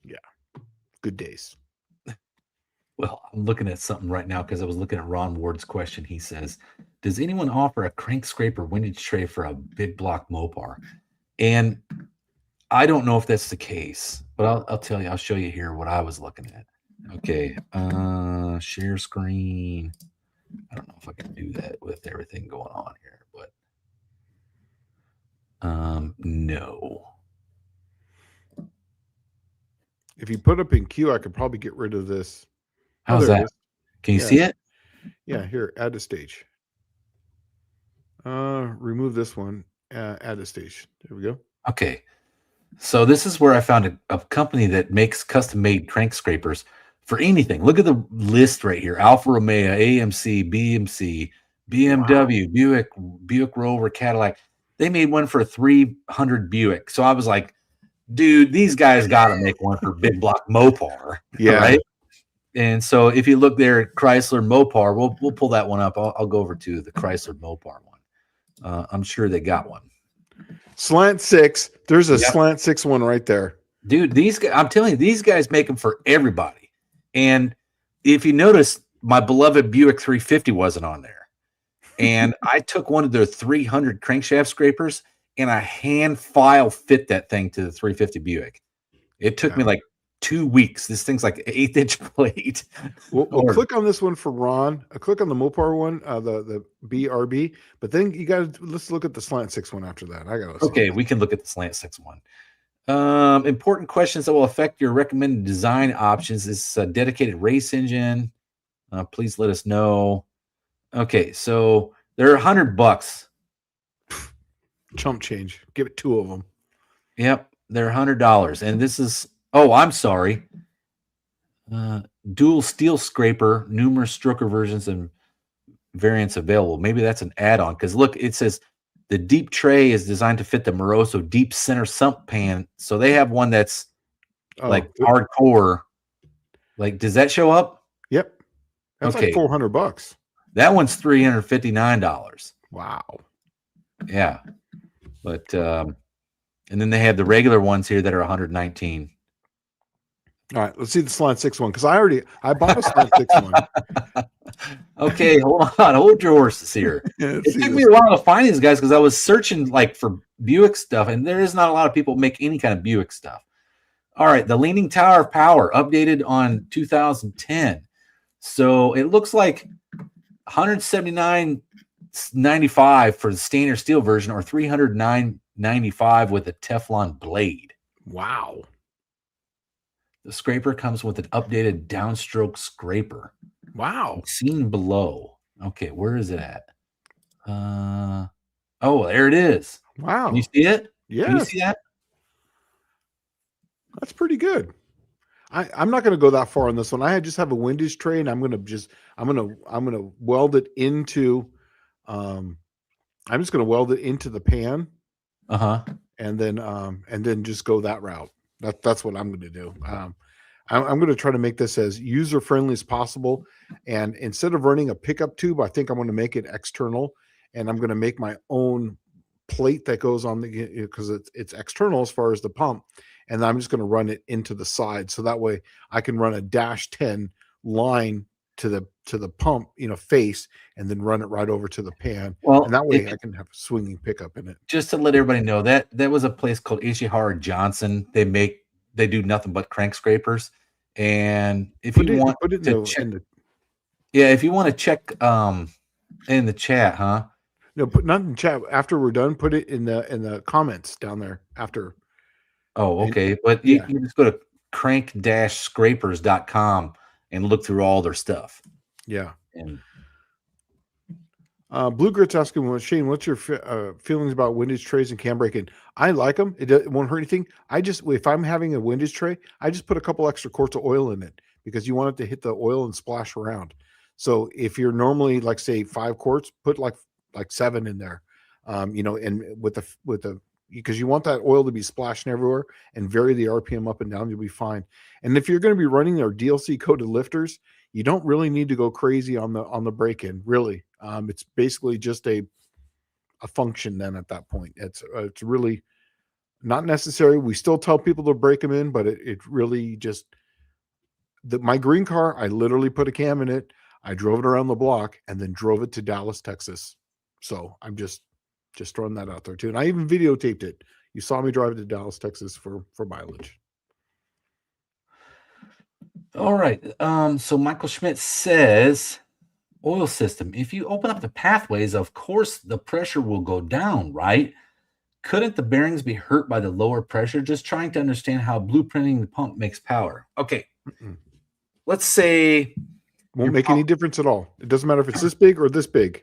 yeah, good days. Well, I'm looking at something right now because I was looking at Ron Ward's question. He says, does anyone offer a crank scraper windage tray for a big block Mopar? And I don't know if that's the case, but I'll tell you, I'll show you here what I was looking at. Okay. Share screen. I don't know if I can do that with everything going on here, but no. If you put up in queue, I could probably get rid of this. How's that? Can you see it? Yeah, here, add a stage. Remove this one, add a stage. There we go. Okay. So this is where I found a company that makes custom-made crank scrapers for anything. Look at the list right here. Alfa Romeo, AMC, BMC, BMW, wow. Buick Rover, Cadillac. They made one for a 300 Buick. So I was like, dude, these guys got to make one for big block Mopar. Yeah. Right? And so if you look there at Chrysler Mopar, we'll pull that one up. I'll go over to the Chrysler Mopar one. I'm sure they got one. Slant 6. There's a Slant 6 one right there. Dude, these guys, I'm telling you, these guys make them for everybody. And if you notice, my beloved Buick 350 wasn't on there. And I took one of their 300 crankshaft scrapers and I hand file fit that thing to the 350 Buick. It took me like 2 weeks. This thing's like an 1/8-inch plate. We'll click on this one for Ron. Click on the Mopar one, the BRB. But then let's look at the Slant 6 one after that. Okay, we can look at the Slant 6 one. Important questions that will affect your recommended design options. Is a dedicated race engine. Please let us know. Okay, so they're $100. Chump change. Give it 2 of them. Yep, they're $100. And this is, oh, I'm sorry. Dual steel scraper, numerous stroker versions and variants available. Maybe that's an add-on because look, it says the deep tray is designed to fit the Moroso deep center sump pan. So they have one that's like hardcore. Like, does that show up? Yep. That's like $400. That one's $359. Wow. Yeah. But and then they have the regular ones here that are $119. All right, let's see the Slant 6 one because I bought a Slant 6 one. Okay, hold your horses here. It took me a while to find these guys because I was searching like for Buick stuff, and there is not a lot of people make any kind of Buick stuff. All right, the Leaning Tower of Power updated on 2010. So it looks like $179.95 for the standard steel version, or $309.95 with a Teflon blade. Wow. The scraper comes with an updated downstroke scraper. Wow. Seen below. Okay, where is it at? Oh, there it is. Wow. Can you see it? Yeah. Can you see that? That's pretty good. I'm not going to go that far on this one. I just have a windage tray, and I'm going to weld it into. I'm just going to weld it into the pan. And then just go that route. That's what I'm going to do. I'm going to try to make this as user friendly as possible. And instead of running a pickup tube, I think I'm going to make it external, and I'm going to make my own plate that goes on because it's external as far as the pump. And I'm just going to run it into the side. So that way I can run a -10 line to the pump, face, and then run it right over to the pan. Well, and that way I can have a swinging pickup in it. Just to let everybody know, that was a place called Ishihara Johnson. They do nothing but crank scrapers. And if you want to check, if you want to check in the chat, huh? No, put not in the chat. After we're done, put it in the comments down there after. Oh, okay. But you can just go to crank-scrapers.com and look through all their stuff. Yeah. And Blue Grit's asking, well, Shane, what's your feelings about windage trays and cam braking? I like them. It won't hurt anything. If I'm having a windage tray, I just put a couple extra quarts of oil in it because you want it to hit the oil and splash around. So if you're normally like say 5 quarts, put like 7 in there. And with the because you want that oil to be splashing everywhere, and vary the RPM up and down, you'll be fine. And if you're going to be running their DLC coated lifters, you don't really need to go crazy on the break-in, really. It's basically just a function then at that point. It's really not necessary. We still tell people to break them in, but it really just my green car, I literally put a cam in it. I drove it around the block and then drove it to Dallas, Texas. So I'm just throwing that out there too. And I even videotaped it. You saw me drive to Dallas, Texas for mileage. All right. So Michael Schmidt says, oil system. If you open up the pathways, of course, the pressure will go down, right? Couldn't the bearings be hurt by the lower pressure? Just trying to understand how blueprinting the pump makes power. Okay. Let's say won't make any difference at all. It doesn't matter if it's this big or this big.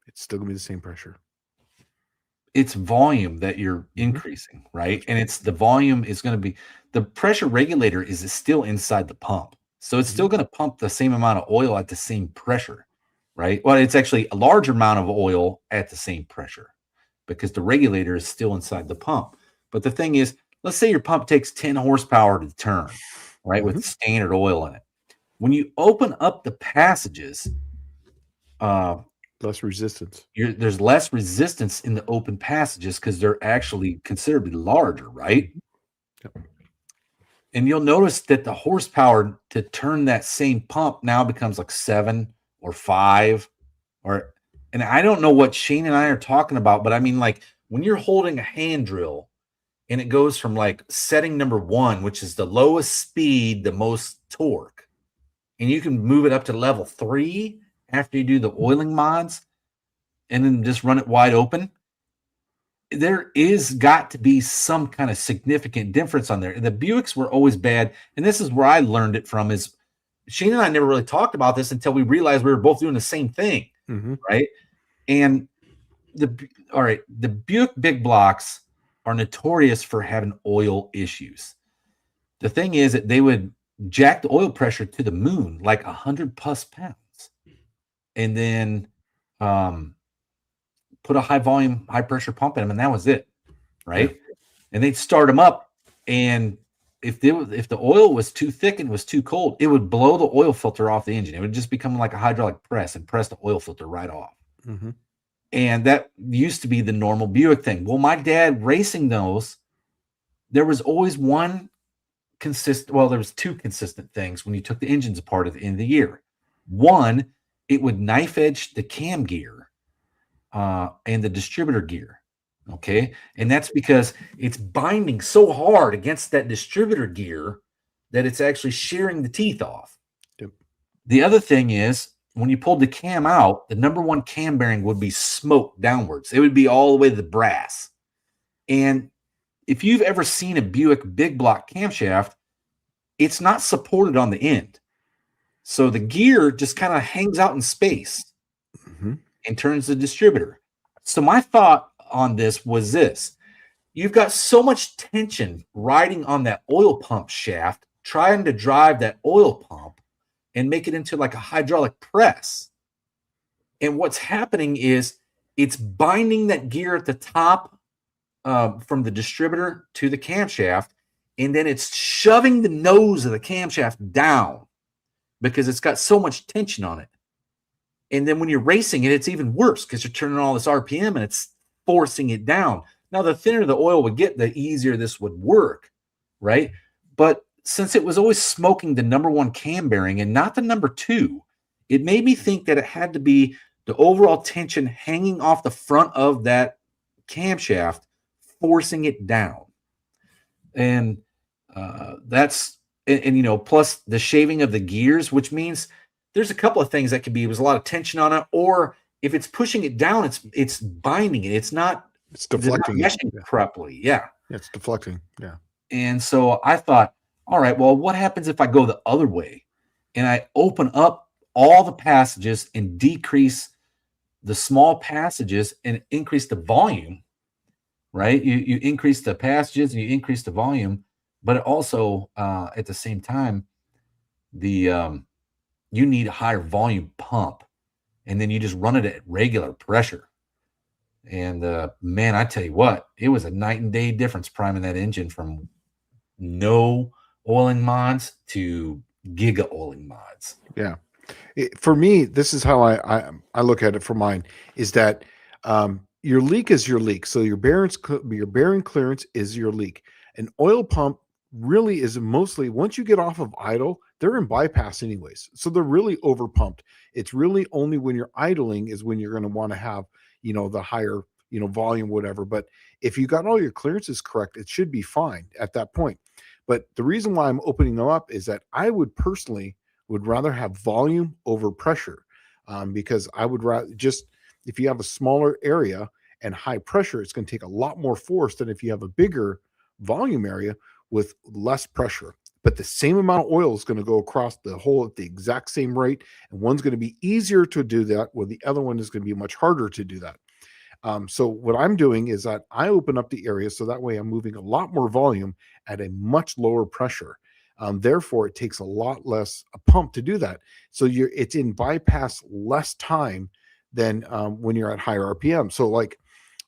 It's still going to be the same pressure. It's volume that you're increasing, right? And it's the volume is going to be the pressure regulator is still inside the pump. So it's still going to pump the same amount of oil at the same pressure, right? Well, it's actually a larger amount of oil at the same pressure because the regulator is still inside the pump. But the thing is, let's say your pump takes 10 horsepower to turn, right? With standard oil in it. When you open up the passages, less resistance. There's less resistance in the open passages because they're actually considerably larger, right? Yep. And you'll notice that the horsepower to turn that same pump now becomes like 7 or 5 and I don't know what Shane and I are talking about, but I mean, like when you're holding a hand drill and it goes from like setting number 1, which is the lowest speed, the most torque, and you can move it up to level 3 after you do the oiling mods and then just run it wide open, there is got to be some kind of significant difference on there. The Buicks were always bad. And this is where I learned it from is Shane and I never really talked about this until we realized we were both doing the same thing. Right. And the Buick big blocks are notorious for having oil issues. The thing is that they would jack the oil pressure to the moon, like 100+ pounds. And then put a high volume, high pressure pump in them, and that was it, right? Yeah. And they'd start them up, and if the oil was too thick and was too cold, it would blow the oil filter off the engine. It would just become like a hydraulic press and press the oil filter right off. And that used to be the normal Buick thing. Well, my dad racing those, there was always there was 2 consistent things when you took the engines apart at the end of the year. One, it would knife edge the cam gear and the distributor gear. Okay. And that's because it's binding so hard against that distributor gear that it's actually shearing the teeth off. Yep. The other thing is when you pulled the cam out, the number one cam bearing would be smoked downwards. It would be all the way to the brass. And if you've ever seen a Buick big block camshaft, it's not supported on the end. So the gear just kind of hangs out in space and turns the distributor. So my thought on this was this. You've got so much tension riding on that oil pump shaft, trying to drive that oil pump and make it into like a hydraulic press. And what's happening is it's binding that gear at the top from the distributor to the camshaft, and then it's shoving the nose of the camshaft down because it's got so much tension on it. And then when you're racing it, it's even worse because you're turning all this RPM and it's forcing it down. Now, the thinner the oil would get, the easier this would work, right? But since it was always smoking the number one cam bearing and not the number two, it made me think that it had to be the overall tension hanging off the front of that camshaft, forcing it down. And that's, and you know, plus the shaving of the gears, which means there's a couple of things that could be, there's a lot of tension on it, or if it's pushing it down, it's binding it. It's deflecting properly. Yeah. It's deflecting. Yeah. And so I thought, all right, well, what happens if I go the other way and I open up all the passages and decrease the small passages and increase the volume, right? You increase the passages and you increase the volume, but it also, at the same time, you need a higher volume pump, and then you just run it at regular pressure. And man, I tell you what, it was a night and day difference priming that engine from no oiling mods to giga oiling mods. Yeah. For me, this is how I look at it for mine, is that your leak is your leak. So your bearing clearance is your leak. An oil pump really is mostly, once you get off of idle, they're in bypass anyways. So they're really over pumped. It's really only when you're idling is when you're going to want to have, you know, the higher, you know, volume, whatever. But if you got all your clearances correct, it should be fine at that point. But the reason why I'm opening them up is that I would personally rather have volume over pressure, because I would rather just, if you have a smaller area and high pressure, it's going to take a lot more force than if you have a bigger volume area with less pressure. But the same amount of oil is going to go across the hole at the exact same rate. And one's going to be easier to do that, where the other one is going to be much harder to do that. So what I'm doing is that I open up the area so that way I'm moving a lot more volume at a much lower pressure. Therefore, it takes a lot less a pump to do that. So it's in bypass less time than when you're at higher RPM. So like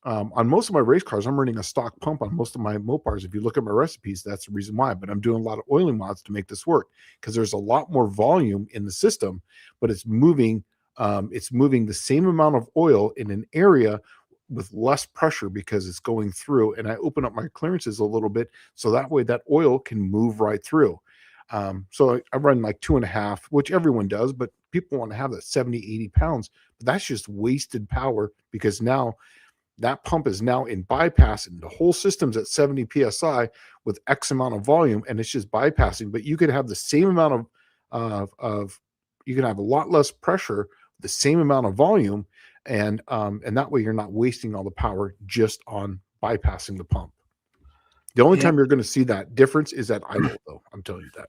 on most of my race cars, I'm running a stock pump on most of my Mopars. If you look at my recipes, that's the reason why. But I'm doing a lot of oiling mods to make this work, because there's a lot more volume in the system, but it's moving the same amount of oil in an area with less pressure because it's going through. And I open up my clearances a little bit so that way that oil can move right through. So I run like 2.5, which everyone does, but people want to have that 70, 80 pounds. But that's just wasted power, because now that pump is now in bypass and the whole system's at 70 PSI with X amount of volume, and it's just bypassing. But you could have the same amount of you can have a lot less pressure, the same amount of volume, and that way you're not wasting all the power just on bypassing the pump. The only time you're going to see that difference is at idle, though. I'm telling you that.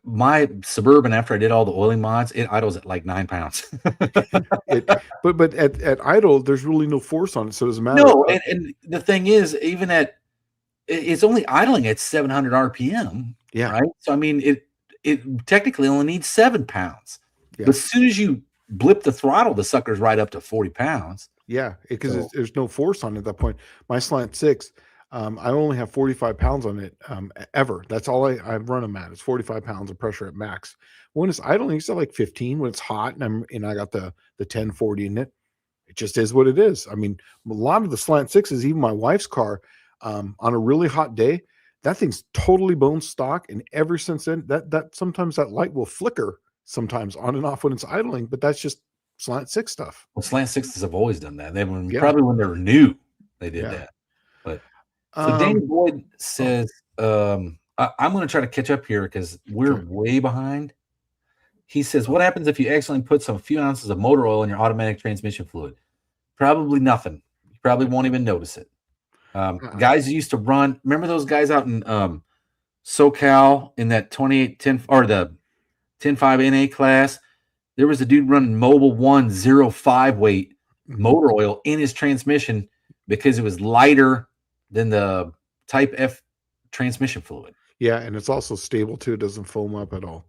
My Suburban, after I did all the oiling mods, it idles at like 9 pounds. But at idle, there's really no force on it, so it doesn't matter. No, and the thing is, even it's only idling at 700 RPM. Yeah. Right. So I mean, it technically only needs 7 pounds. Yeah. But as soon as you blip the throttle, the sucker's right up to 40 pounds. Yeah, because there's no force on it at that point. My Slant 6, I only have 45 pounds on it ever. That's all I've run them at. It's 45 pounds of pressure at max. When it's idling, it's at like 15. When it's hot and I got the 1040 in it, it just is what it is. I mean, a lot of the Slant 6s, even my wife's car, on a really hot day, that thing's totally bone stock. And ever since then, that sometimes that light will flicker sometimes on and off when it's idling, but that's just Slant 6 stuff. Well, Slant 6s have always done that. Probably when they were new, they did that. But so Danny Boyd says, I'm going to try to catch up here because we're way behind. He says, what happens if you accidentally put some few ounces of motor oil in your automatic transmission fluid? Probably nothing. You probably won't even notice it. Guys used to run. Remember those guys out in SoCal in that 2810 or the 10.5 NA class? There was a dude running Mobil 105 weight motor oil in his transmission because it was lighter than the Type F transmission fluid. Yeah, and it's also stable too. It doesn't foam up at all.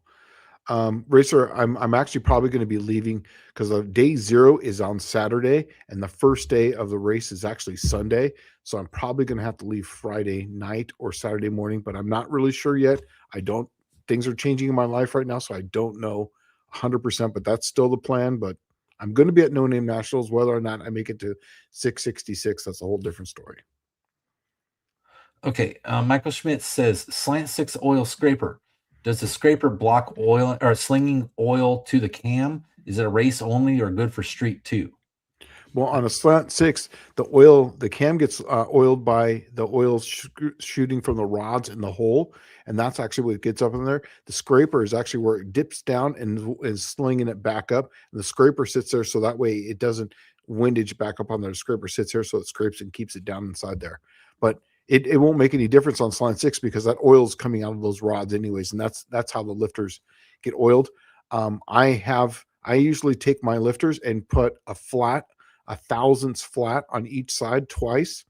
Racer, I'm actually probably going to be leaving because day 0 is on Saturday and the first day of the race is actually Sunday. So I'm probably going to have to leave Friday night or Saturday morning, but I'm not really sure yet. Things are changing in my life right now, so I don't know 100%, but that's still the plan. But I'm going to be at No Name Nationals. Whether or not I make it to 666, that's a whole different story. Okay, Michael Schmidt says slant 6 oil scraper. Does the scraper block oil or slinging oil to the cam? Is it a race only or good for street too? Well, on a slant 6, the cam gets oiled by the oil shooting from the rods in the hole, and that's actually what gets up in there. The scraper is actually where it dips down and is slinging it back up, and the scraper sits there so that way it doesn't windage back up on there. The scraper sits here so it scrapes and keeps it down inside there. But it won't make any difference on slant 6 because that oil is coming out of those rods anyways, and that's how the lifters get oiled. I usually take my lifters and put a thousandths flat on each side twice,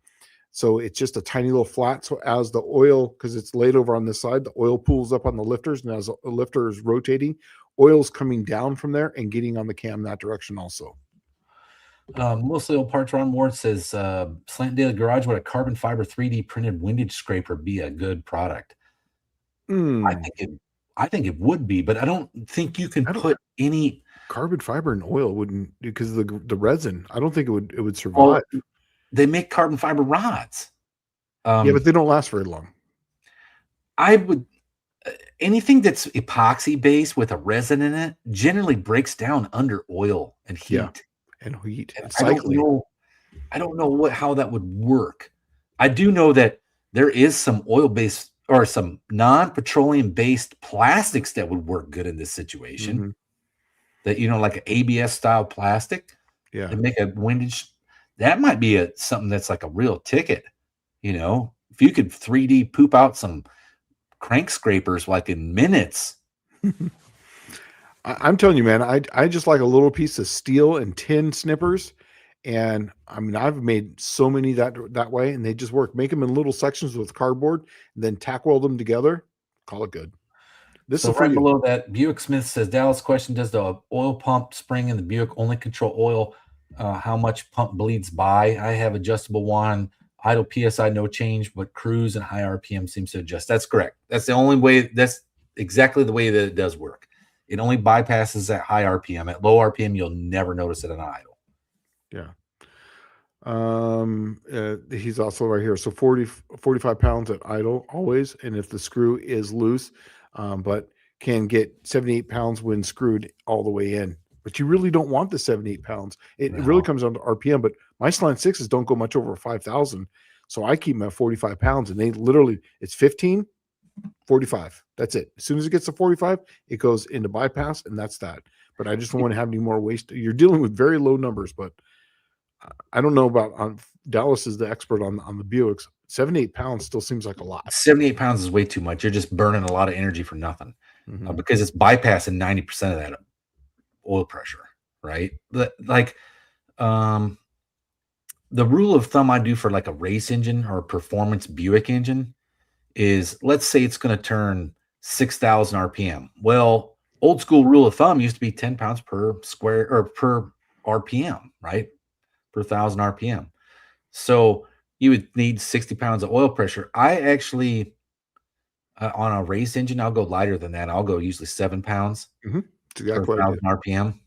so it's just a tiny little flat. So as the oil, because it's laid over on this side, the oil pools up on the lifters, and as the lifter is rotating, oil's coming down from there and getting on the cam that direction also. Mostly old parts Ron Ward says Slant Daily Garage, would a carbon fiber 3D printed windage scraper be a good product? I think it would be, but I don't think you can put any carbon fiber and oil wouldn't, because of the resin. I don't think it would survive. Well, they make carbon fiber rods. Yeah, but they don't last very long. I would anything that's epoxy based with a resin in it generally breaks down under oil and heat. Yeah. And heat. And I don't know how that would work. I do know that there is some oil-based or some non-petroleum-based plastics that would work good in this situation. That, like an ABS style plastic. Yeah. And make a windage. That might be something that's like a real ticket. If you could 3D poop out some crank scrapers like in minutes. I'm telling you, man, I just like a little piece of steel and tin snippers. And I mean, I've made so many that way, and they just work. Make them in little sections with cardboard, and then tack weld them together. Call it good. This is right below that. Buick Smith says, Dallas question: does the oil pump spring in the Buick only control oil? How much pump bleeds by? I have adjustable one. Idle PSI no change, but cruise and high RPM seems to adjust. That's correct. That's the only way. That's exactly the way that it does work. It only bypasses at high RPM. At low RPM, you'll never notice it on idle. Yeah. He's also right here. So 45 pounds at idle always. And if the screw is loose, but can get 78 pounds when screwed all the way in. But you really don't want the 78 pounds. It really comes down to RPM. But my slant 6s don't go much over 5,000. So I keep them at 45 pounds. And they literally, it's 15, 45. That's it. As soon as it gets to 45, it goes into bypass, and that's that. But I just don't want to have any more waste. You're dealing with very low numbers, but I don't know about Dallas is the expert on the Buicks. 78 pounds still seems like a lot. 78 pounds is way too much. You're just burning a lot of energy for nothing because it's bypassing 90% of that oil pressure, right? Like, the rule of thumb I do for like a race engine or a performance Buick engine is, let's say it's going to turn 6,000 RPM. Well, old school rule of thumb used to be 10 pounds per square or per RPM, right? Per 1,000 RPM. So you would need 60 pounds of oil pressure. I actually, on a race engine, I'll go lighter than that. I'll go usually 7 pounds per 1,000 RPM.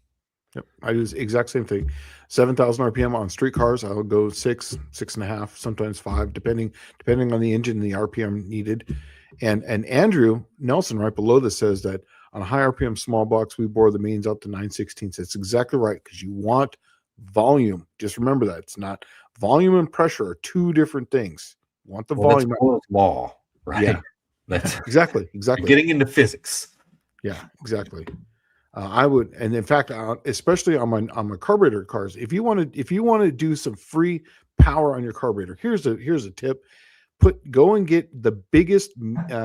Yep, I do the exact same thing. 7,000 RPM on street cars. I'll go 6.5, sometimes 5, depending on the engine and the RPM needed. And Andrew Nelson right below this says that on a high RPM small box, we bore the mains up to 9/16. That's exactly right, because you want volume. Just remember that it's not volume and pressure are two different things. You want the volume. That's Moore's law, right? Yeah, that's exactly. You're getting into physics. Yeah, exactly. I would, and in fact, especially on my carburetor cars, if you want to do some free power on your carburetor, here's a tip: go and get the biggest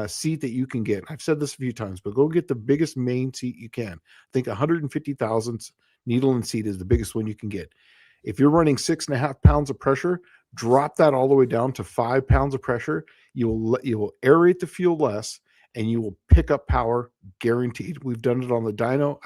seat that you can get. I've said this a few times, but go get the biggest main seat you can. I think 150 thousandths needle and seat is the biggest one you can get. If you're running 6.5 pounds of pressure, drop that all the way down to 5 pounds of pressure. You will aerate the fuel less, and you will pick up power, guaranteed. We've done it on the dyno.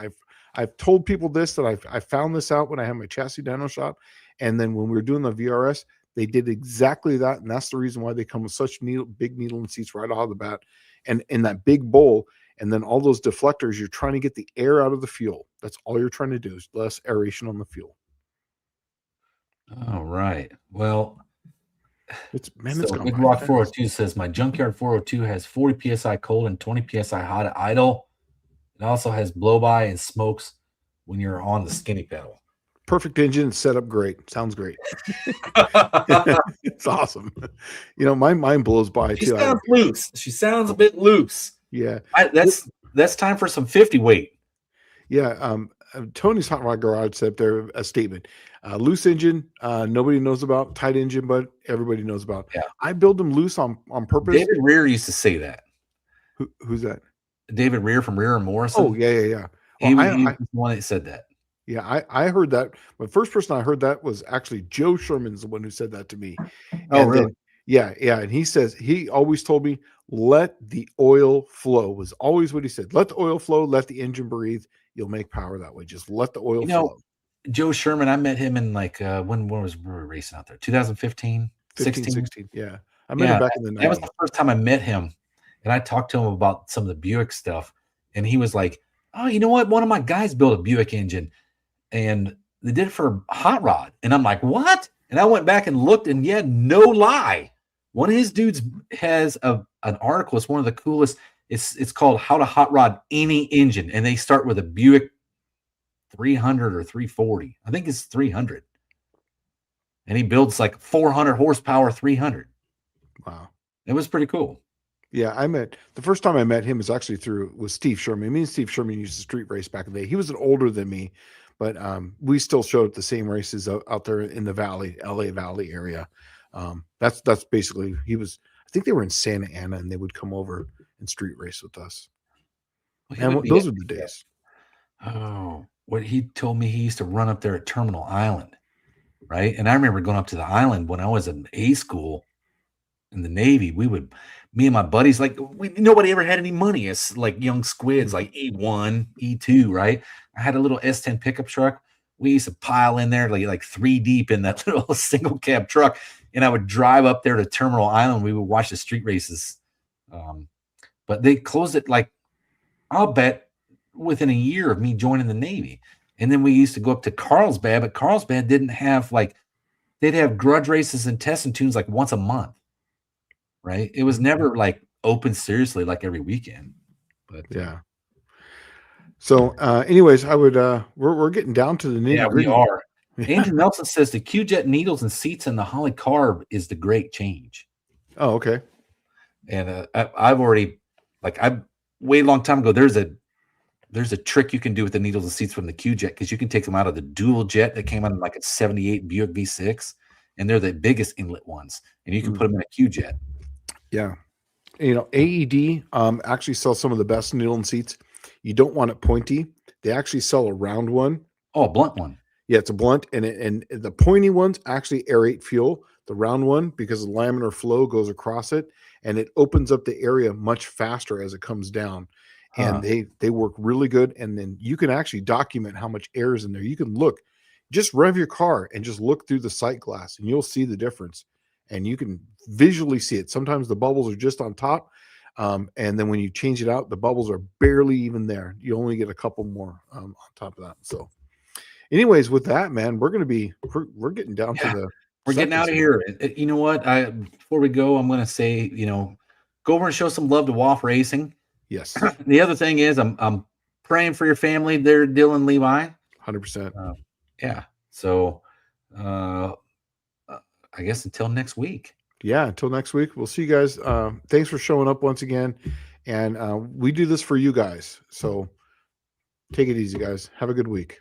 I've told people this, that I found this out when I had my chassis dyno shop, and then when we were doing the VRS, they did exactly that, and that's the reason why they come with such big needle and seats right off the bat, and in that big bowl, and then all those deflectors. You're trying to get the air out of the fuel. That's all you're trying to do, is less aeration on the fuel. All right. Well, it's so Big Rock 402 says my junkyard 402 has 40 psi cold and 20 psi hot at idle. It also has blow by and smokes when you're on the skinny pedal. Perfect engine, set up great. Sounds great. It's awesome. My mind blows by she too. Sounds loose. She sounds a bit loose. Yeah. That's time for some 50 weight. Yeah. Tony's Hot Rod Garage said there a statement. Loose engine, nobody knows about. Tight engine, but everybody knows about. Yeah. I build them loose on purpose. David Rear used to say that. Who's that? David Rear from Rear and Morrison. Oh, yeah. Well, he was the one that said that. Yeah, I heard that. The first person I heard that was actually Joe Sherman's the one who said that to me. Oh, really? Yeah. And he says, he always told me, let the oil flow, was always what he said. Let the oil flow, let the engine breathe. You'll make power that way. Just let the oil flow. Joe Sherman, I met him in when was we racing out there? 2015, 16. Yeah. I met him back in the 90s. That was the first time I met him. And I talked to him about some of the Buick stuff. And he was like, oh, you know what? One of my guys built a Buick engine. And they did it for a hot rod. And I'm like, what? And I went back and looked, and yeah, no lie. One of his dudes has an article. It's one of the coolest. It's called How to Hot Rod Any Engine. And they start with a Buick 300 or 340. I think it's 300. And he builds like 400 horsepower 300. Wow. It was pretty cool. Yeah, the first time I met him was Steve Sherman. Me and Steve Sherman used to street race back in the day. He was older than me, but we still showed up the same races out there in the Valley, LA Valley area. That's basically, I think they were in Santa Ana, and they would come over and street race with us. Well, and those were the days. Oh, what he told me, he used to run up there at Terminal Island, right? And I remember going up to the island when I was in A school in the Navy. Me and my buddies, nobody ever had any money. It's like young squids, like E1, E2, right? I had a little S10 pickup truck. We used to pile in there like 3 deep in that little single cab truck. And I would drive up there to Terminal Island. We would watch the street races. But they closed it, I'll bet, within a year of me joining the Navy. And then we used to go up to Carlsbad, but Carlsbad didn't have they'd have grudge races and test and tunes once a month. Right. It was never open seriously every weekend. But yeah. So anyways, I would we're getting down to the nitty-gritty. Yeah, we are. Andrew Nelson says the Q-Jet needles and seats in the Holly carb is the great change. Oh, okay. And I've already way long time ago, there's a trick you can do with the needles and seats from the Q-Jet, because you can take them out of the dual jet that came out in a 78 Buick V6, and they're the biggest inlet ones, and you can put them in a Q-Jet. Yeah. AED actually sells some of the best needle and seats. You don't want it pointy. They actually sell a round one. Oh, a blunt one. Yeah, it's a blunt, and the pointy ones actually aerate fuel. The round one, because the laminar flow goes across it, and it opens up the area much faster as it comes down. And they work really good. And then you can actually document how much air is in there. You can just rev your car and just look through the sight glass, and you'll see the difference. And you can visually see it. Sometimes the bubbles are just on top. And then when you change it out, the bubbles are barely even there. You only get a couple more on top of that. So anyways, with that, man, we're getting down to we're getting out of here. You know what? Before we go, I'm going to say, go over and show some love to WAF Racing. Yes. The other thing is I'm praying for your family there, Dylan Levi. 100%. Yeah. So, I guess until next week. Yeah, until next week. We'll see you guys. Thanks for showing up once again. And we do this for you guys. So Take it easy, guys. Have a good week.